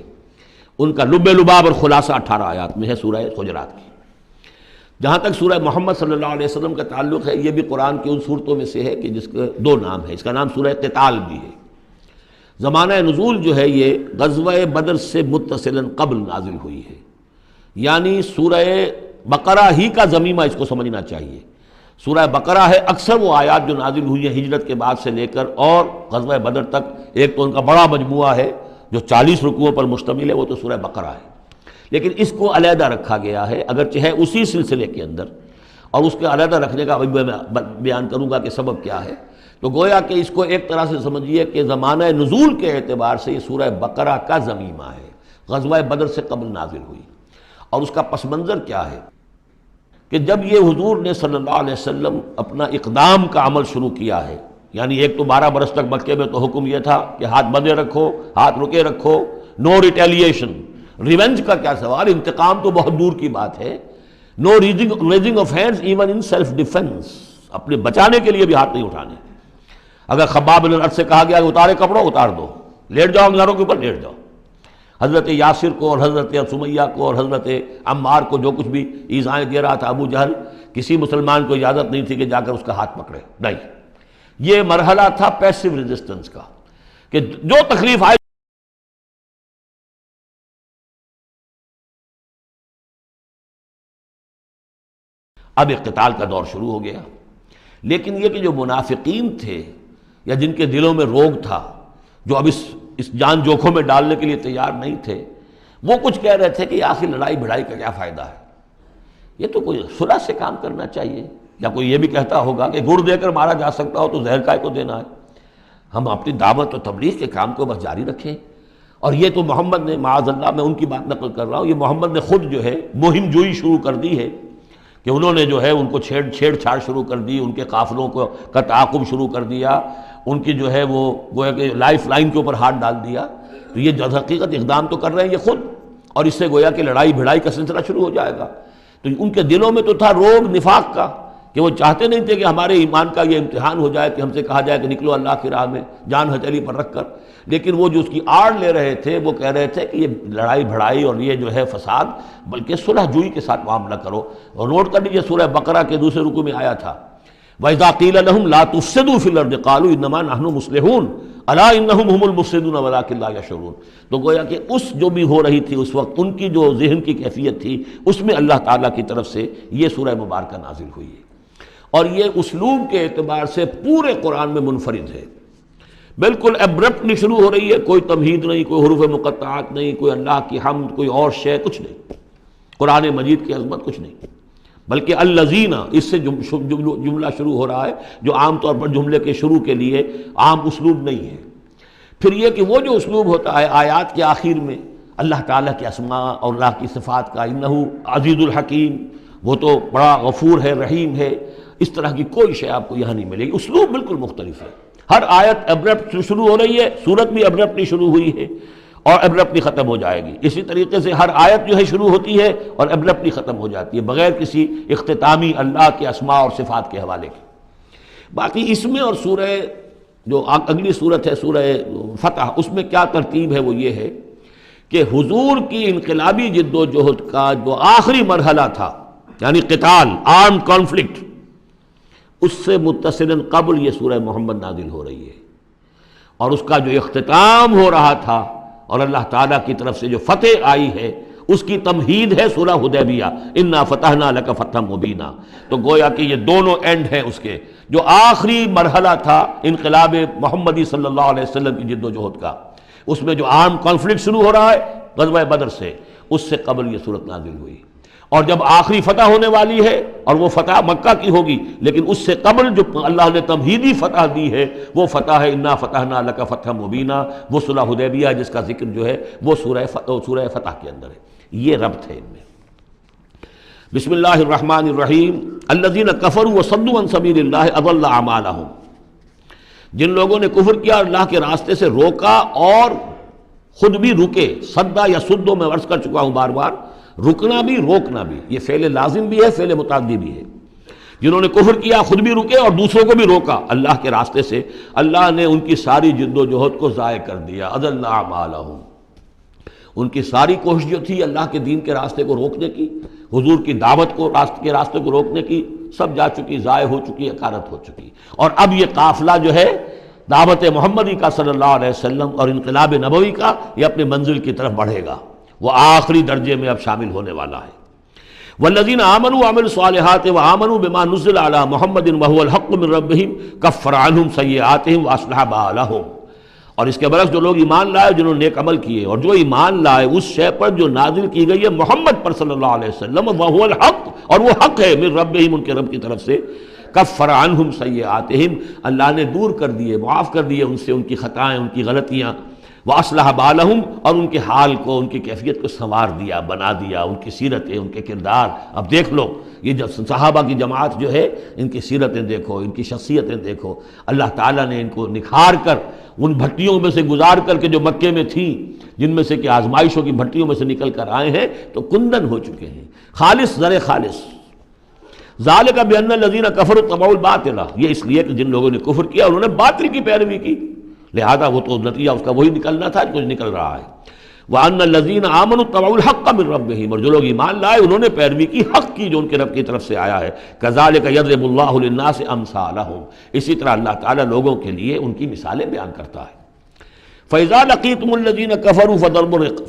ان کا لب لباب اور خلاصہ 18 آیات میں ہے سورہ حجرات کی۔ جہاں تک سورہ محمد صلی اللہ علیہ وسلم کا تعلق ہے، یہ بھی قرآن کی ان صورتوں میں سے ہے کہ جس کے 2 نام ہیں، اس کا نام سورہ قتال بھی ہے۔ زمانہ نزول جو ہے یہ غزوہ بدر سے متصلاً قبل نازل ہوئی ہے، یعنی سورہ بقرہ ہی کا ضمیمہ اس کو سمجھنا چاہیے۔ سورہ بقرہ ہے، اکثر وہ آیات جو نازل ہوئی ہیں ہجرت کے بعد سے لے کر اور غزوہ بدر تک، ایک تو ان کا بڑا مجموعہ ہے جو 40 رکوعوں پر مشتمل ہے، وہ تو سورہ بقرہ ہے، لیکن اس کو علیحدہ رکھا گیا ہے، اگرچہ ہے اسی سلسلے کے اندر، اور اس کے علیحدہ رکھنے کا ابھی میں بیان کروں گا کہ سبب کیا ہے۔ تو گویا کہ اس کو ایک طرح سے سمجھیے کہ زمانہ نزول کے اعتبار سے یہ سورہ بقرہ کا ضمیمہ ہے، غزوہ بدر سے قبل نازل ہوئی۔ اور اس کا پس منظر کیا ہے کہ جب یہ حضور نے صلی اللہ علیہ وسلم اپنا اقدام کا عمل شروع کیا ہے، یعنی ایک تو 12 برس تک مکے میں تو حکم یہ تھا کہ ہاتھ بندھے رکھو، ہاتھ رکے رکھو، نو ریٹیلیشن، ریونج کا کیا سوال، انتقام تو بہت دور کی بات ہے، no raising of hands even in self defence, اپنے بچانے کے لیے بھی ہاتھ نہیں اٹھانے۔ اگر خباب بن الارت سے کہا گیا کہ اتارے کپڑوں، اتار دو، لیٹ جاؤ انگاروں کے اوپر، لیٹ جاؤ۔ حضرت یاسر کو اور حضرت سمیہ کو اور حضرت عمار کو جو کچھ بھی ایذائیں دے رہا تھا ابو جہل، کسی مسلمان کو اجازت نہیں تھی کہ جا کر اس کا ہاتھ پکڑے، نہیں۔ یہ مرحلہ تھا پیسو ریزسٹنس کا، کہ جو تکلیف آئے اب اقتتال کا دور شروع ہو گیا۔ لیکن یہ کہ جو منافقین تھے یا جن کے دلوں میں روگ تھا، جو اب اس جان جوکھوں میں ڈالنے کے لیے تیار نہیں تھے، وہ کچھ کہہ رہے تھے کہ آخر لڑائی بھڑائی کا کیا فائدہ ہے، یہ تو کوئی صلح سے کام کرنا چاہیے۔ یا کوئی یہ بھی کہتا ہوگا کہ گڑ دے کر مارا جا سکتا ہو تو زہر کائے کو دینا ہے، ہم اپنی دعوت و تبلیغ کے کام کو بس جاری رکھیں۔ اور یہ تو محمد نے، معاذ اللہ میں ان کی بات نقل کر رہا ہوں، یہ محمد نے خود جو ہے مہم جوئی شروع کر دی ہے، کہ انہوں نے جو ہے ان کو چھیڑ چھاڑ شروع کر دی، ان کے قافلوں کا تعاقب شروع کر دیا، ان کی جو ہے وہ گویا کہ لائف لائن کے اوپر ہاتھ ڈال دیا۔ تو یہ جو حقیقت اقدام تو کر رہے ہیں یہ خود، اور اس سے گویا کہ لڑائی بھڑائی کا سلسلہ شروع ہو جائے گا۔ تو ان کے دلوں میں تو تھا روگ نفاق کا، کہ وہ چاہتے نہیں تھے کہ ہمارے ایمان کا یہ امتحان ہو جائے کہ ہم سے کہا جائے کہ نکلو اللہ کی راہ میں جان ہتھیلی پر رکھ کر، لیکن وہ جو اس کی آڑ لے رہے تھے وہ کہہ رہے تھے کہ یہ لڑائی بھڑائی اور یہ جو ہے فساد، بلکہ صلح جوئی کے ساتھ معاملہ کرو۔ اور نوٹ کر لیجیے سورہ بقرہ کے دوسرے رکوع میں آیا تھا وَإِذَا قِيلَ لَهُمْ لَا تُفْسِدُوا فِي الْأَرْضِ قَالُوا إِنَّمَا نَحْنُ مُصْلِحُونَ أَلَا إِنَّهُمْ هُمُ الْمُفْسِدُونَ وَلَٰكِن لَا يَشْعُرُونَ۔ تو گویا کہ اس جو بھی ہو رہی تھی اس وقت، ان کی جو ذہن کی کیفیت تھی، اس میں اللہ تعالیٰ کی طرف سے یہ سورہ مبارکہ نازل ہوئی ہے، اور یہ اسلوب کے اعتبار سے پورے قرآن میں منفرد ہے۔ بالکل ایبرپٹلی شروع ہو رہی ہے، کوئی تمہید نہیں، کوئی حروف مقطعات نہیں، کوئی اللہ کی حمد، کوئی اور شے، کچھ نہیں، قرآن مجید کی عظمت کچھ نہیں، بلکہ الذین، اس سے جملہ شروع ہو رہا ہے جو عام طور پر جملے کے شروع کے لیے عام اسلوب نہیں ہے۔ پھر یہ کہ وہ جو اسلوب ہوتا ہے آیات کے آخر میں اللہ تعالیٰ کے اسماء اور اللہ کی صفات کا، انہو عزیز الحکیم، وہ تو بڑا غفور ہے، رحیم ہے، اس طرح کی کوئی شے آپ کو یہاں نہیں ملے گی۔ اسلوب بالکل مختلف ہے۔ ہر آیت ابرپٹ شروع ہو رہی ہے، سورت بھی ابرپٹلی شروع ہوئی ہے اور ابرپٹلی ختم ہو جائے گی۔ اسی طریقے سے ہر آیت جو ہے شروع ہوتی ہے اور ابرپٹلی ختم ہو جاتی ہے، بغیر کسی اختتامی اللہ کے اسماء اور صفات کے حوالے کے۔ باقی اس میں اور سورہ جو اگلی صورت ہے سورہ فتح، اس میں کیا ترتیب ہے وہ یہ ہے کہ حضور کی انقلابی جد و جہد کا جو آخری مرحلہ تھا، یعنی قتال، آرم کانفلکٹ، اس سے متصلاً قبل یہ سورہ محمد نازل ہو رہی ہے، اور اس کا جو اختتام ہو رہا تھا اور اللہ تعالیٰ کی طرف سے جو فتح آئی ہے اس کی تمہید ہے سورہ حدیبیہ، انا فتحنا لک فتحا مبینا۔ تو گویا کہ یہ دونوں اینڈ ہیں اس کے، جو آخری مرحلہ تھا انقلاب محمدی صلی اللہ علیہ وسلم کی جد و جہد کا، اس میں جو عام کانفلکٹ شروع ہو رہا ہے غزوہ بدر سے، اس سے قبل یہ صورت نازل ہوئی، اور جب آخری فتح ہونے والی ہے اور وہ فتح مکہ کی ہوگی، لیکن اس سے قبل جو اللہ نے تمہیدی فتح دی ہے وہ فتح ہے انا فتحنا لک فتحا مبینا، وہ صلح حدیبیہ جس کا ذکر جو ہے وہ سورہ فتح کے اندر ہے۔ یہ ربط ہے ان میں۔ بسم اللہ الرحمن الرحیم، الذین کفروا وصدوا عن سبیل اللہ اضل اعمالہم، جن لوگوں نے کفر کیا اور اللہ کے راستے سے روکا اور خود بھی رکے، صدا یا سدو میں عرض کر چکا ہوں بار بار، رکنا بھی روکنا بھی، یہ فعل لازم بھی ہے، فعل متعدی بھی ہے۔ جنہوں نے کفر کیا خود بھی رکے اور دوسروں کو بھی روکا اللہ کے راستے سے، اللہ نے ان کی ساری جد و جہد کو ضائع کر دیا، اضل اعمالہم، ان کی ساری کوشش جو تھی اللہ کے دین کے راستے کو روکنے کی، حضور کی دعوت کو کے راستے کو روکنے کی، سب جا چکی، ضائع ہو چکی، اکارت ہو چکی۔ اور اب یہ قافلہ جو ہے دعوت محمدی کا صلی اللہ علیہ وسلم اور انقلاب نبوی کا، یہ اپنے منزل کی طرف بڑھے گا، وہ آخری درجے میں اب شامل ہونے والا ہے۔ والذین آمنوا وعملوا الصالحات وآمنوا بما نزل علی محمد وهو الحق من ربهم کفر عنہم سیئاتہم واصلح بالہم، اور اس کے برعکس جو لوگ ایمان لائے، جنہوں نے نیک عمل کیے اور جو ایمان لائے اس شے پر جو نازل کی گئی ہے محمد پر صلی اللہ علیہ وسلم، وهو الحق، اور وہ حق ہے، من ربهم، ان کے رب کی طرف سے، کفر عنہم سیئاتہم، اللہ نے دور کر دیے، معاف کر دیے ان سے ان کی خطائیں، ان کی غلطیاں، واصلح بالہم، اور ان کے حال کو، ان کی کیفیت کو سنوار دیا، بنا دیا، ان کی سیرتیں، ان کے کردار۔ اب دیکھ لو یہ جو صحابہ کی جماعت جو ہے، ان کی سیرتیں دیکھو، ان کی شخصیتیں دیکھو، اللہ تعالیٰ نے ان کو نکھار کر ان بھٹیوں میں سے گزار کر کے جو مکے میں تھیں، جن میں سے کہ آزمائشوں کی بھٹیوں میں سے نکل کر آئے ہیں، تو کندن ہو چکے ہیں، خالص زر خالص۔ ذالک بان الذین کفروا اتبعوا الباطل، یہ اس لیے کہ جن لوگوں نے کفر کیا انہوں نے باطل کی پیروی کی، لہذا وہ تو نتیجہ اس کا وہی نکلنا تھا جو نکل رہا ہے۔ وَأَنَّ الَّذِينَ آمَنُوا اتَّبَعُوا الْحَقَّ مِن رَبِّهِمْ، اور جو لوگ ایمان لائے انہوں نے پیروی کی حق کی جو ان کے رب کی طرف سے آیا ہے۔ كَذَلِكَ يَضْرِبُ اللَّهُ لِلنَّاسِ أَمْثَالَهُمْ، اسی طرح اللہ تعالیٰ لوگوں کے لیے ان کی مثالیں بیان کرتا ہے۔ فَإِذَا لَقِيتُمُ الَّذِينَ كَفَرُوا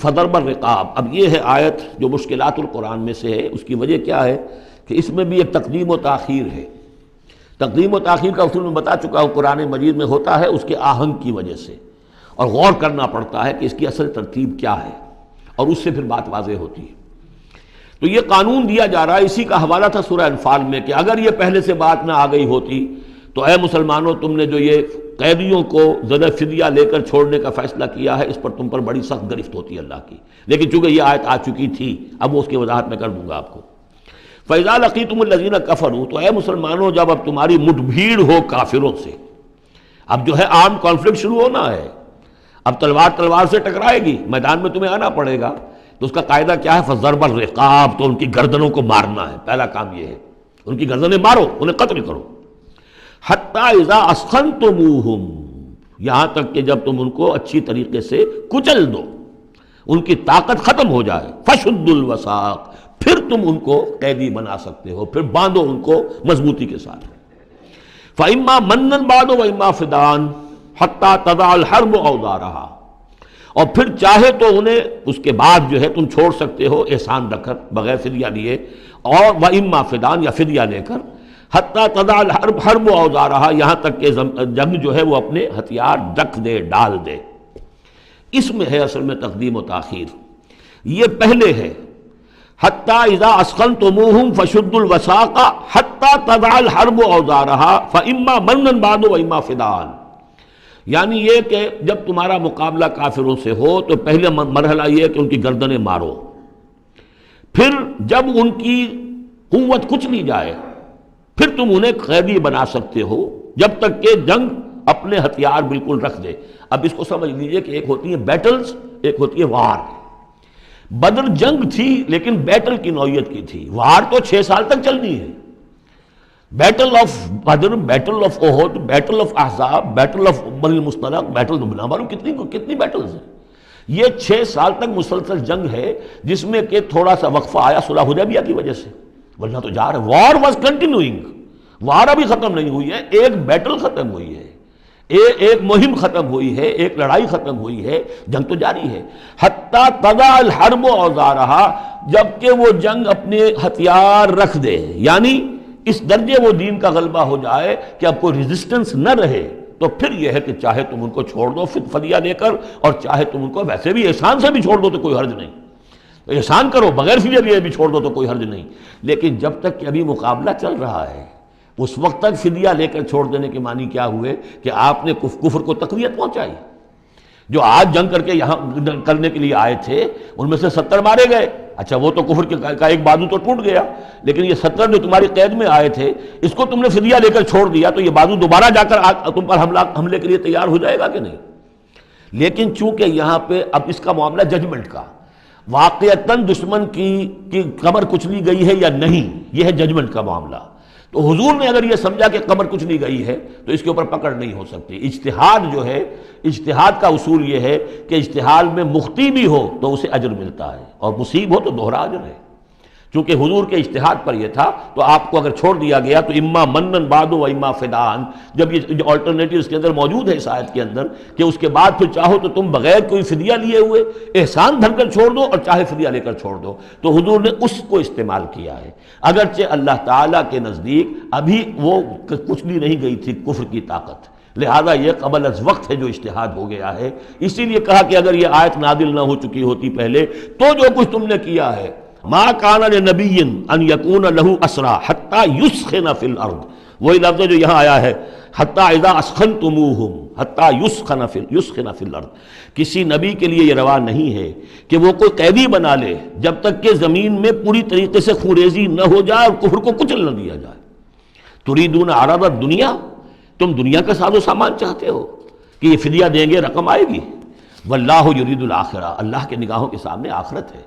فَضَرْبَ الرِّقَابِ، اب یہ ہے آیت جو مشکلات القرآن میں سے ہے، اس کی وجہ کیا ہے کہ اس میں بھی ایک تقدیم و تاخیر ہے۔ تقدیم و تاخیر کا اصول میں بتا چکا ہوں، قرآن مجید میں ہوتا ہے اس کے آہنگ کی وجہ سے، اور غور کرنا پڑتا ہے کہ اس کی اصل ترتیب کیا ہے، اور اس سے پھر بات واضح ہوتی ہے۔ تو یہ قانون دیا جا رہا ہے، اسی کا حوالہ تھا سورہ انفال میں کہ اگر یہ پہلے سے بات نہ آ گئی ہوتی تو اے مسلمانوں، تم نے جو یہ قیدیوں کو ذرا فدیہ لے کر چھوڑنے کا فیصلہ کیا ہے، اس پر تم پر بڑی سخت گرفت ہوتی ہے اللہ کی، لیکن چونکہ یہ آیت آ چکی تھی اب وہ اس کی وضاحت میں کر دوں گا آپ کو۔ فَإِذَا لَقِيتُمُ الَّذِينَ كَفَرُوا، تو اے مسلمانوں جب اب تمہاری مٹ بھیڑ ہو کافروں سے، اب جو ہے عام کانفلکٹ شروع ہونا ہے، اب تلوار سے ٹکرائے گی، میدان میں تمہیں آنا پڑے گا، تو اس کا قاعدہ کیا ہے؟ فَضَرْبَ الرِّقَابِ، تو ان کی گردنوں کو مارنا ہے، پہلا کام یہ ہے، ان کی گردنیں مارو، انہیں قتل کرو۔ حَتَّى إِذَا أَسْخَنْتُمُوهُمْ، یہاں تک کہ جب تم ان کو اچھی طریقے سے کچل دو، ان کی طاقت ختم ہو جائے، فَشُدُّ الْوَثَاقِ، پھر تم ان کو قیدی بنا سکتے ہو، پھر باندھو ان کو مضبوطی کے ساتھ۔ فَإِمَّا مَنًّا بَعْدُ وَإِمَّا فِدَاءً حَتَّى تَضَعَ الْحَرْبُ أَوْزَارَهَا، اور پھر چاہے تو انہیں اس کے بعد جو ہے تم چھوڑ سکتے ہو احسان رکھ کر، بغیر فدیہ لیے، اور وَإِمَّا فِدَاءً، یا فدیہ لے کر، حَتَّى تَضَعَ الْحَرْبُ أَوْزَارَهَا، یہاں تک کہ جنگ جو ہے وہ اپنے ہتھیار رکھ دے، ڈال دے۔ اس میں ہے اصل میں تقدیم و تاخیر، یہ پہلے ہے حَتَّى إِذَا أَسْخَنْتُمُوهُمْ فَشُدُّوا الْوَثَاقَ حَتَّى تَضَعَ الْحَرْبُ أَوْزَارَهَا فَإِمَّا مَنًّا بَعْدُ وَإِمَّا فِدَاءً، یعنی یہ کہ جب تمہارا مقابلہ کافروں سے ہو تو پہلے مرحلہ یہ ہے کہ ان کی گردنیں مارو، پھر جب ان کی قوت کچھ لی جائے پھر تم انہیں قیدی بنا سکتے ہو، جب تک کہ جنگ اپنے ہتھیار بالکل رکھ دے۔ اب اس کو سمجھ لیجئے کہ ایک ہوتی ہے بیٹلز، ایک ہوتی ہے وار۔ بدر جنگ تھی لیکن بیٹل کی نوعیت کی تھی، وار تو 6 سال تک چلنی ہے۔ Battle of Badr, battle of Uhud, battle of Ahzab, battle of Bani al Mustaliq, battle بنا معلوم کتنی بیٹلز ہیں۔ یہ 6 سال تک مسلسل جنگ ہے، جس میں کہ تھوڑا سا وقفہ آیا صلح حدیبیہ کی وجہ سے، ورنہ تو جا رہا ہے۔ وار واز کنٹینیوئنگ، وار ابھی ختم نہیں ہوئی ہے، ایک بیٹل ختم ہوئی ہے، ایک مہم ختم ہوئی ہے، ایک لڑائی ختم ہوئی ہے، جنگ تو جاری ہے۔ حتیٰ تضع الحرب اوزارہا، جب کہ وہ جنگ اپنے ہتھیار رکھ دے، یعنی اس درجے وہ دین کا غلبہ ہو جائے کہ اب کوئی ریزسٹنس نہ رہے، تو پھر یہ ہے کہ چاہے تم ان کو چھوڑ دو فدیہ دے کر، اور چاہے تم ان کو ویسے بھی احسان سے بھی چھوڑ دو تو کوئی حرج نہیں، احسان کرو بغیر فدیہ دیے بھی چھوڑ دو تو کوئی حرج نہیں۔ لیکن جب تک کہ ابھی مقابلہ چل رہا ہے، اس وقت تک فدیہ لے کر چھوڑ دینے کے معنی کیا ہوئے کہ آپ نے کفر کو تقویت پہنچائی۔ جو آج جنگ کر کے یہاں کرنے کے لیے آئے تھے ان میں سے 70 مارے گئے، اچھا وہ تو کفر کا ایک بازو تو ٹوٹ گیا، لیکن یہ 70 جو تمہاری قید میں آئے تھے اس کو تم نے فدیہ لے کر چھوڑ دیا تو یہ بازو دوبارہ جا کر تم پر حملے کے لیے تیار ہو جائے گا کہ نہیں؟ لیکن چونکہ یہاں پہ اب اس کا معاملہ ججمنٹ کا، واقعتاً دشمن کی کمر کچلی گئی ہے یا نہیں، یہ ہے ججمنٹ کا معاملہ۔ تو حضور نے اگر یہ سمجھا کہ قمر کچھ نہیں گئی ہے تو اس کے اوپر پکڑ نہیں ہو سکتی۔ اجتہاد جو ہے، اجتہاد کا اصول یہ ہے کہ اجتہاد میں مخطی بھی ہو تو اسے اجر ملتا ہے اور مصیب ہو تو دوہرا اجر ہے۔ چونکہ حضور کے اجتہاد پر یہ تھا تو آپ کو اگر چھوڑ دیا گیا تو اما منن بعد و اما فدان، جب یہ آلٹرنیٹیو اس کے اندر موجود ہے اس آیت کے اندر کہ اس کے بعد پھر چاہو تو تم بغیر کوئی فدیہ لیے ہوئے احسان دھر کر چھوڑ دو اور چاہے فدیہ لے کر چھوڑ دو، تو حضور نے اس کو استعمال کیا ہے۔ اگرچہ اللہ تعالیٰ کے نزدیک ابھی وہ کچھ بھی نہیں گئی تھی کفر کی طاقت، لہذا یہ قبل از وقت ہے جو اجتہاد ہو گیا ہے۔ اسی لیے کہا کہ اگر یہ آیت نازل نہ ہو چکی ہوتی پہلے تو جو کچھ تم نے کیا ہے، ما کان لنبی ان یکون لہ اسری حتی یسخن فی الارض، وہی لفظ جو یہاں آیا ہے حتی اذا اسخنتموہم حتی یسخن فی الارض، کسی نبی کے لیے یہ روا نہیں ہے کہ وہ کوئی قیدی بنا لے جب تک کہ زمین میں پوری طریقے سے خونریزی نہ ہو جائے اور کفر کو کچل نہ دیا جائے۔ تریدون عرض الدنیا، تم دنیا کا ساز و سامان چاہتے ہو کہ یہ فدیہ دیں گے رقم آئے گی، واللہ یرید الآخرہ، اللہ کے نگاہوں کے سامنے آخرت ہے۔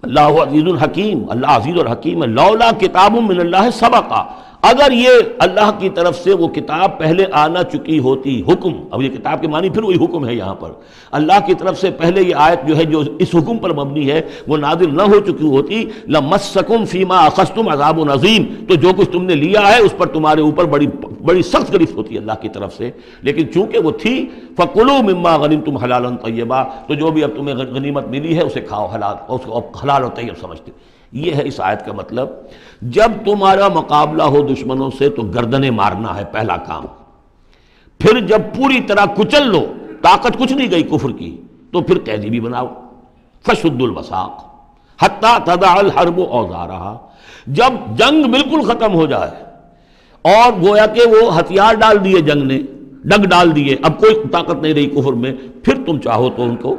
اللہ عزیز الحکیم، اللہ عزیز اور حکیم ہے۔ لولا کتاب من اللہ سبقا، اگر یہ اللہ کی طرف سے وہ کتاب پہلے آنا چکی ہوتی، حکم، اب یہ کتاب کے معنی پھر وہی حکم ہے یہاں پر، اللہ کی طرف سے پہلے یہ آیت جو ہے جو اس حکم پر مبنی ہے وہ نازل نہ ہو چکی ہوتی، لمسکم فیما اخذتم عذاب عظیم، تو جو کچھ تم نے لیا ہے اس پر تمہارے اوپر بڑی سخت گرفت ہوتی ہے اللہ کی طرف سے، لیکن چونکہ وہ تھی فَكُلُوا مِمَّا غَنِمْتُمْ حَلَالًا طَيِّبًا، تو جو بھی اب تمہیں غنیمت ملی ہے اسے کھاؤ حلال، اور اس کو حلال اور طیب سمجھتے۔ یہ ہے اس آیت کا مطلب، جب تمہارا مقابلہ ہو دشمنوں سے تو گردنیں مارنا ہے پہلا کام، پھر جب پوری طرح کچل لو، طاقت کچھ نہیں گئی کفر کی، تو پھر قیدی بھی بناؤ۔ فَشُدُّ الْوَثَاقَ حَتَّى تَضَعَ الْحَرْبُ أَوْزَارَهَا، جب جنگ بالکل ختم ہو جائے اور گویا کہ وہ ہتھیار ڈال دیے جنگ نے، ڈگ ڈال دیے، اب کوئی طاقت نہیں رہی کفر میں، پھر تم چاہو تو ان کو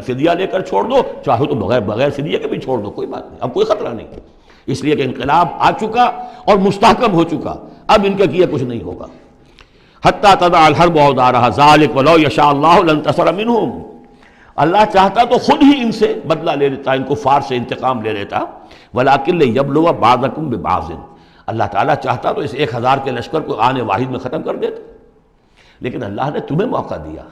فدیہ لے کر چھوڑ دو، چاہو تو بغیر فدیہ کے بھی چھوڑ دو، کوئی بات نہیں، اب کوئی خطرہ نہیں، اس لیے کہ انقلاب آ چکا اور مستحکم ہو چکا، اب ان کا کیا کچھ نہیں ہوگا۔ حتیٰ تضع الحرب اوزارہا ذالک ولو یشاء اللہ لانتصر منہم، اللہ چاہتا تو خود ہی ان سے بدلہ لے لیتا، ان کفار سے انتقام لے لیتا، ولکن لیبلو بعضکم ببعض، اللہ تعالیٰ چاہتا تو اس 1000 کے لشکر کو آنے واحد میں ختم کر دیتا، لیکن اللہ نے تمہیں موقع دیا،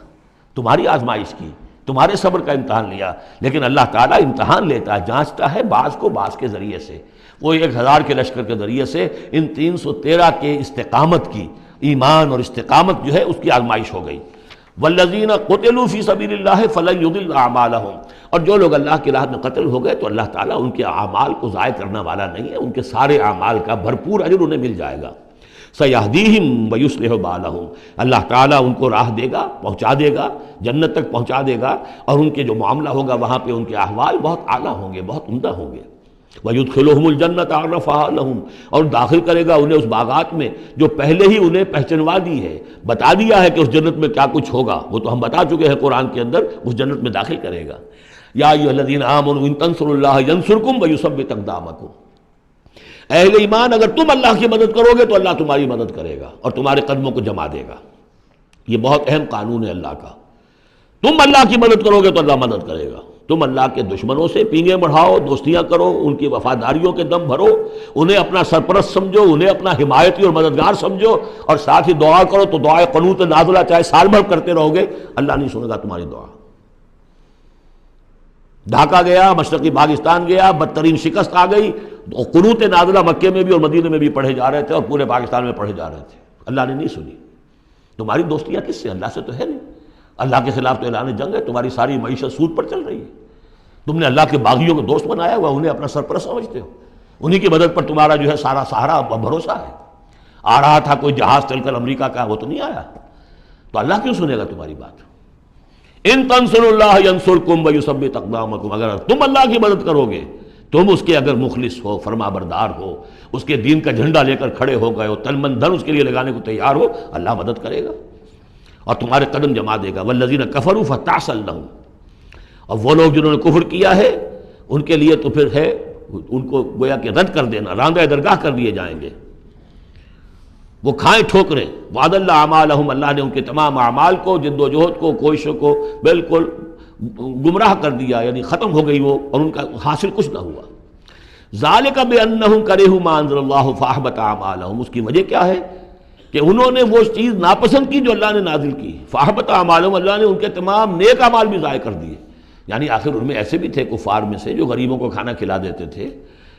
تمہاری آزمائش کی، تمہارے صبر کا امتحان لیا، لیکن اللہ تعالیٰ امتحان لیتا ہے، جانچتا ہے بعض کو بعض کے ذریعے سے، وہ 1000 کے لشکر کے ذریعے سے ان 313 کے استقامت کی، ایمان اور استقامت جو ہے اس کی آزمائش ہو گئی۔ والذین قتلوا فی سبیل اللہ فلن یضل اعمالہم، اور جو لوگ اللہ کی راہ میں قتل ہو گئے تو اللہ تعالیٰ ان کے اعمال کو ضائع کرنے والا نہیں ہے، ان کے سارے اعمال کا بھرپور اجر انہیں مل جائے گا۔ سیہدیہم ویصلح بالہم، اللہ تعالیٰ ان کو راہ دے گا، پہنچا دے گا، جنت تک پہنچا دے گا، اور ان کے جو معاملہ ہوگا وہاں پہ ان کے احوال بہت اعلیٰ ہوں گے، بہت عمدہ ہوں گے۔ وَيُدْخِلُهُمُ الْجَنَّةَ عَرَّفَهَا لَهُمْ، اور داخل کرے گا انہیں اس باغات میں جو پہلے ہی انہیں پہچنوا دی ہے، بتا دیا ہے کہ اس جنت میں کیا کچھ ہوگا، وہ تو ہم بتا چکے ہیں قرآن کے اندر، اس جنت میں داخل کرے گا۔ یا ایھا الذین آمنوا ان تنصروا اللہ ینصرکم ویثبت اقدامکم، اہل ایمان اگر تم اللہ کی مدد کرو گے تو اللہ تمہاری مدد کرے گا اور تمہارے قدموں کو جما دے گا۔ یہ بہت اہم قانون ہے اللہ کا، تم اللہ کی مدد کرو گے تو اللہ مدد کرے گا۔ تم اللہ کے دشمنوں سے پینگیں بڑھاؤ، دوستیاں کرو، ان کی وفاداریوں کے دم بھرو، انہیں اپنا سرپرست سمجھو، انہیں اپنا حمایتی اور مددگار سمجھو، اور ساتھ ہی دعا کرو تو دعائے قنوت نازلہ چاہے سال بھر کرتے رہو گے، اللہ نہیں سنے گا تمہاری دعا۔ ڈھاکہ گیا، مشرقی پاکستان گیا، بدترین شکست آ گئی، قنوت نازلہ مکے میں بھی اور مدینے میں بھی پڑھے جا رہے تھے اور پورے پاکستان میں پڑھے جا رہے تھے، اللہ نے نہیں سنی۔ تمہاری دوستیاں کس سے؟ اللہ سے تو ہے نہیں، اللہ کے خلاف تو اعلان جنگ ہے، تمہاری ساری معیشت سود پر چل رہی ہے، تم نے اللہ کے باغیوں کو دوست بنایا ہوا، انہیں اپنا سرپرست سمجھتے ہو، انہی کی مدد پر تمہارا جو ہے سارا سہارا بھروسہ ہے۔ آ رہا تھا کوئی جہاز چل کر امریکہ کا، وہ تو نہیں آیا، تو اللہ کیوں سنے گا تمہاری بات؟ ان تنصروا اللہ ینصرکم ویثبت اقدامکم، اگر تم اللہ کی مدد کرو گے، تم اس کے اگر مخلص ہو، فرما بردار ہو، اس کے دین کا جھنڈا لے کر کھڑے ہو گئے ہو، تن من دھن اس کے لیے لگانے کو تیار ہو، اللہ مدد کرے گا اور تمہارے قدم جما دے گا۔ والذین کفروا فتعسا لهم، اور وہ لوگ جنہوں نے کفر کیا ہے ان کے لیے تو پھر ہے ان کو گویا کہ رد کر دینا، راندہ درگاہ کر دیے جائیں گے، وہ کھائیں ٹھوکریں۔ وعد اللہ اعمالہم، اللہ نے ان کے تمام اعمال کو، جد و جہد کو، کوششوں کو بالکل گمراہ کر دیا، یعنی ختم ہو گئی وہ، اور ان کا حاصل کچھ نہ ہوا۔ ذالک بانہم کرہوا ما انزل اللہ فاحبط اعمالہم، اس کی وجہ کیا ہے کہ انہوں نے وہ چیز ناپسند کی جو اللہ نے نازل کی، فاحبط اعمالہم، اللہ نے ان کے تمام نیک اعمال بھی ضائع کر دیے۔ یعنی آخر ان میں ایسے بھی تھے کفار میں سے جو غریبوں کو کھانا کھلا دیتے تھے،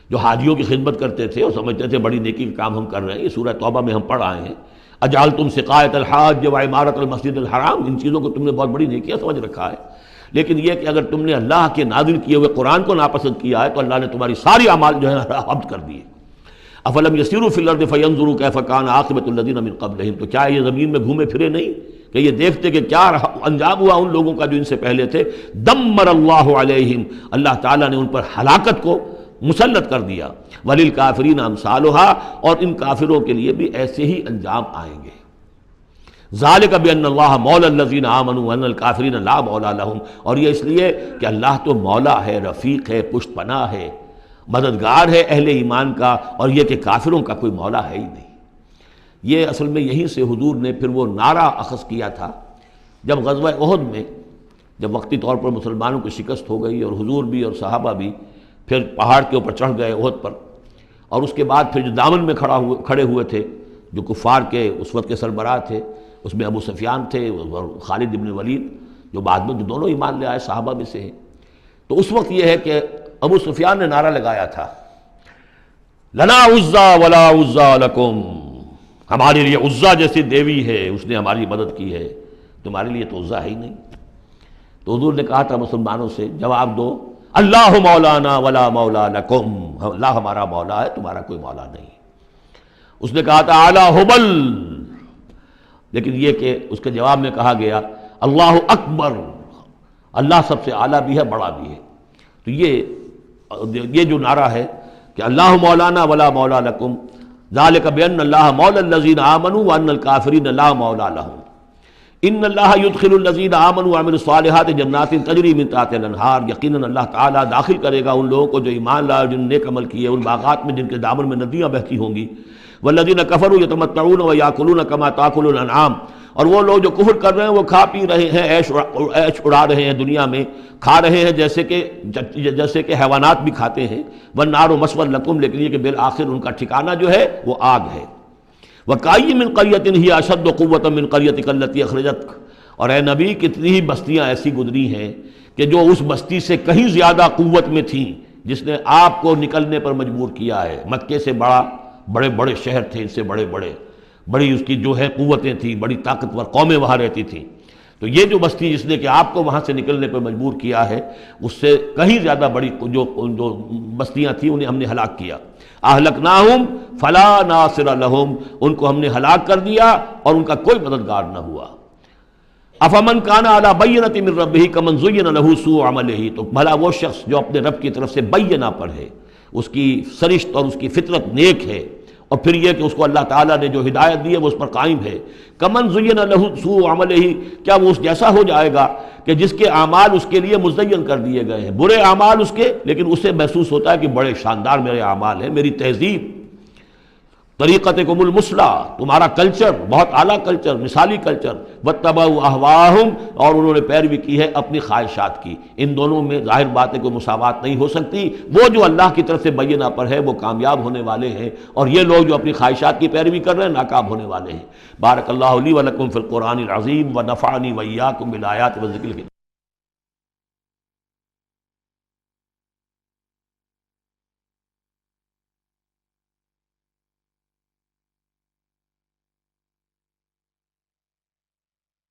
جو حاجیوں کی خدمت کرتے تھے اور سمجھتے تھے بڑی نیکی کا کام ہم کر رہے ہیں۔ یہ سورہ توبہ میں ہم پڑھ آئے ہیں، اجعلتم سقایۃ الحاج وعمارۃ المسجد الحرام، ان چیزوں کو تم نے بہت بڑی نیکیاں سمجھ رکھا ہے، لیکن یہ کہ اگر تم نے اللہ کے نازل کیے ہوئے قرآن کو ناپسند کیا ہے تو اللہ نے تمہاری ساری اعمال جو ہے حبط کر دیے۔ افلم یسیروا فی الارض فینظروا کیف کان عاقبۃ الذین من قبلہم، تو کیا یہ زمین میں گھومے پھرے نہیں کہ یہ دیکھتے کہ کیا انجام ہوا ان لوگوں کا جو ان سے پہلے تھے؟ دمر اللہ علیہم، اللہ تعالیٰ نے ان پر ہلاکت کو مسلط کر دیا۔ وللکافرین امثالھا، اور ان کافروں کے لیے بھی ایسے ہی انجام آئیں گے۔ ذالک بان اللہ مولا الذین آمنوا وان الکافرین لا مولا لہم، اور یہ اس لیے کہ اللہ تو مولا ہے، رفیق ہے، پشت پناہ ہے، مددگار ہے اہل ایمان کا، اور یہ کہ کافروں کا کوئی مولا ہے ہی نہیں۔ یہ اصل میں یہیں سے حضور نے پھر وہ نعرہ اخذ کیا تھا جب غزوہ احد میں، جب وقتی طور پر مسلمانوں کی شکست ہو گئی اور حضور بھی اور صحابہ بھی پھر پہاڑ کے اوپر چڑھ گئے احد پر، اور اس کے بعد پھر جو دامن میں کھڑے ہوئے تھے جو کفار کے اس وقت کے سربراہ تھے، اس میں ابو سفیان تھے اور خالد ابن ولید جو بعد میں جو دونوں ایمان لے آئے صحابہ میں سے ہیں۔ تو اس وقت یہ ہے کہ ابو سفیان نے نعرہ لگایا تھا، لنا عزا ولا عزا لکم، ہمارے لیے عزا جیسی دیوی ہے، اس نے ہماری مدد کی ہے، تمہارے لیے تو عزا ہے ہی نہیں۔ تو حضور نے کہا تھا مسلمانوں سے جواب دو، اللہ مولانا ولا مولا لکم، اللہ ہمارا مولا ہے، تمہارا کوئی مولا نہیں۔ اس نے کہا تھا اعلیٰ ہبل، لیکن یہ کہ اس کے جواب میں کہا گیا اللہ اکبر، اللہ سب سے اعلیٰ بھی ہے، بڑا بھی ہے۔ تو یہ جو نعرہ ہے کہ اللہ مولانا ولا مولا لکم، ذالک بان اللہ مولا الذین آمنوا وان الکافرین لا مولا لہم، ان اللہ یدخل الذین آمنوا وعملوا الصالحات جنات تجری من تحتها الانہار، یقیناً اللہ تعالیٰ داخل کرے گا ان لوگوں کو جو ایمان لائے، جن نے نیک عمل کیے، ان باغات میں جن کے دامن میں ندیاں بہتی ہوں گی۔ والذین کفروا یتمتعون ویاکلون کما تاکل الانعام، اور وہ لوگ جو کفر کر رہے ہیں وہ کھا پی رہے ہیں، عیش اڑا رہے ہیں دنیا میں، کھا رہے ہیں جیسے کہ حیوانات بھی کھاتے ہیں۔ والنار مثوی لکم، لیکن یہ کہ بالآخر ان کا ٹھکانہ جو ہے وہ آگ ہے۔ وَكَأَيٍّ مِّن قَرْيَةٍ هِيَ أَشَدُّ قُوَّةً مِّن قَرْيَتِكَ الَّتِي أَخْرَجَتْكَ، اور اے نبی کتنی ہی بستیاں ایسی گزری ہیں کہ جو اس بستی سے کہیں زیادہ قوت میں تھیں جس نے آپ کو نکلنے پر مجبور کیا ہے۔ مکے سے بڑے بڑے شہر تھے، ان سے بڑی اس کی جو ہے قوتیں تھیں، بڑی طاقتور قومیں وہاں رہتی تھیں۔ تو یہ جو بستی جس نے کہ آپ کو وہاں سے نکلنے پر مجبور کیا ہے، اس سے کہیں زیادہ بڑی جو بستیاں تھیں انہیں ہم نے ہلاک کیا۔ اہلکناہم فلا ناصر لہم، ان کو ہم نے ہلاک کر دیا اور ان کا کوئی مددگار نہ ہوا۔ افمن کان علی بینۃ من ربہ کمن زین لہ سوء عملہ، تو بھلا وہ شخص جو اپنے رب کی طرف سے بینہ پر ہے، اس کی سرشت اور اس کی فطرت نیک ہے، اور پھر یہ کہ اس کو اللہ تعالیٰ نے جو ہدایت دی ہے وہ اس پر قائم ہے۔ کمن زین لہ سوء عملہ، کیا وہ اس جیسا ہو جائے گا کہ جس کے اعمال اس کے لیے مزین کر دیے گئے ہیں، برے اعمال اس کے، لیکن اسے محسوس ہوتا ہے کہ بڑے شاندار میرے اعمال ہیں، میری تہذیب، طریقتکم المثلی، تمہارا کلچر بہت اعلیٰ کلچر، مثالی کلچر، واتبعوا اہواءہم، اور انہوں نے پیروی کی ہے اپنی خواہشات کی۔ ان دونوں میں ظاہر بات ہے کوئی مساوات نہیں ہو سکتی۔ وہ جو اللہ کی طرف سے بینہ پر ہے وہ کامیاب ہونے والے ہیں، اور یہ لوگ جو اپنی خواہشات کی پیروی کر رہے ہیں ناکام ہونے والے ہیں۔ بارک اللہ لی ولکم فی القرآن العظیم ونفعنی وإیاکم بالآیات والذکر الحکیم۔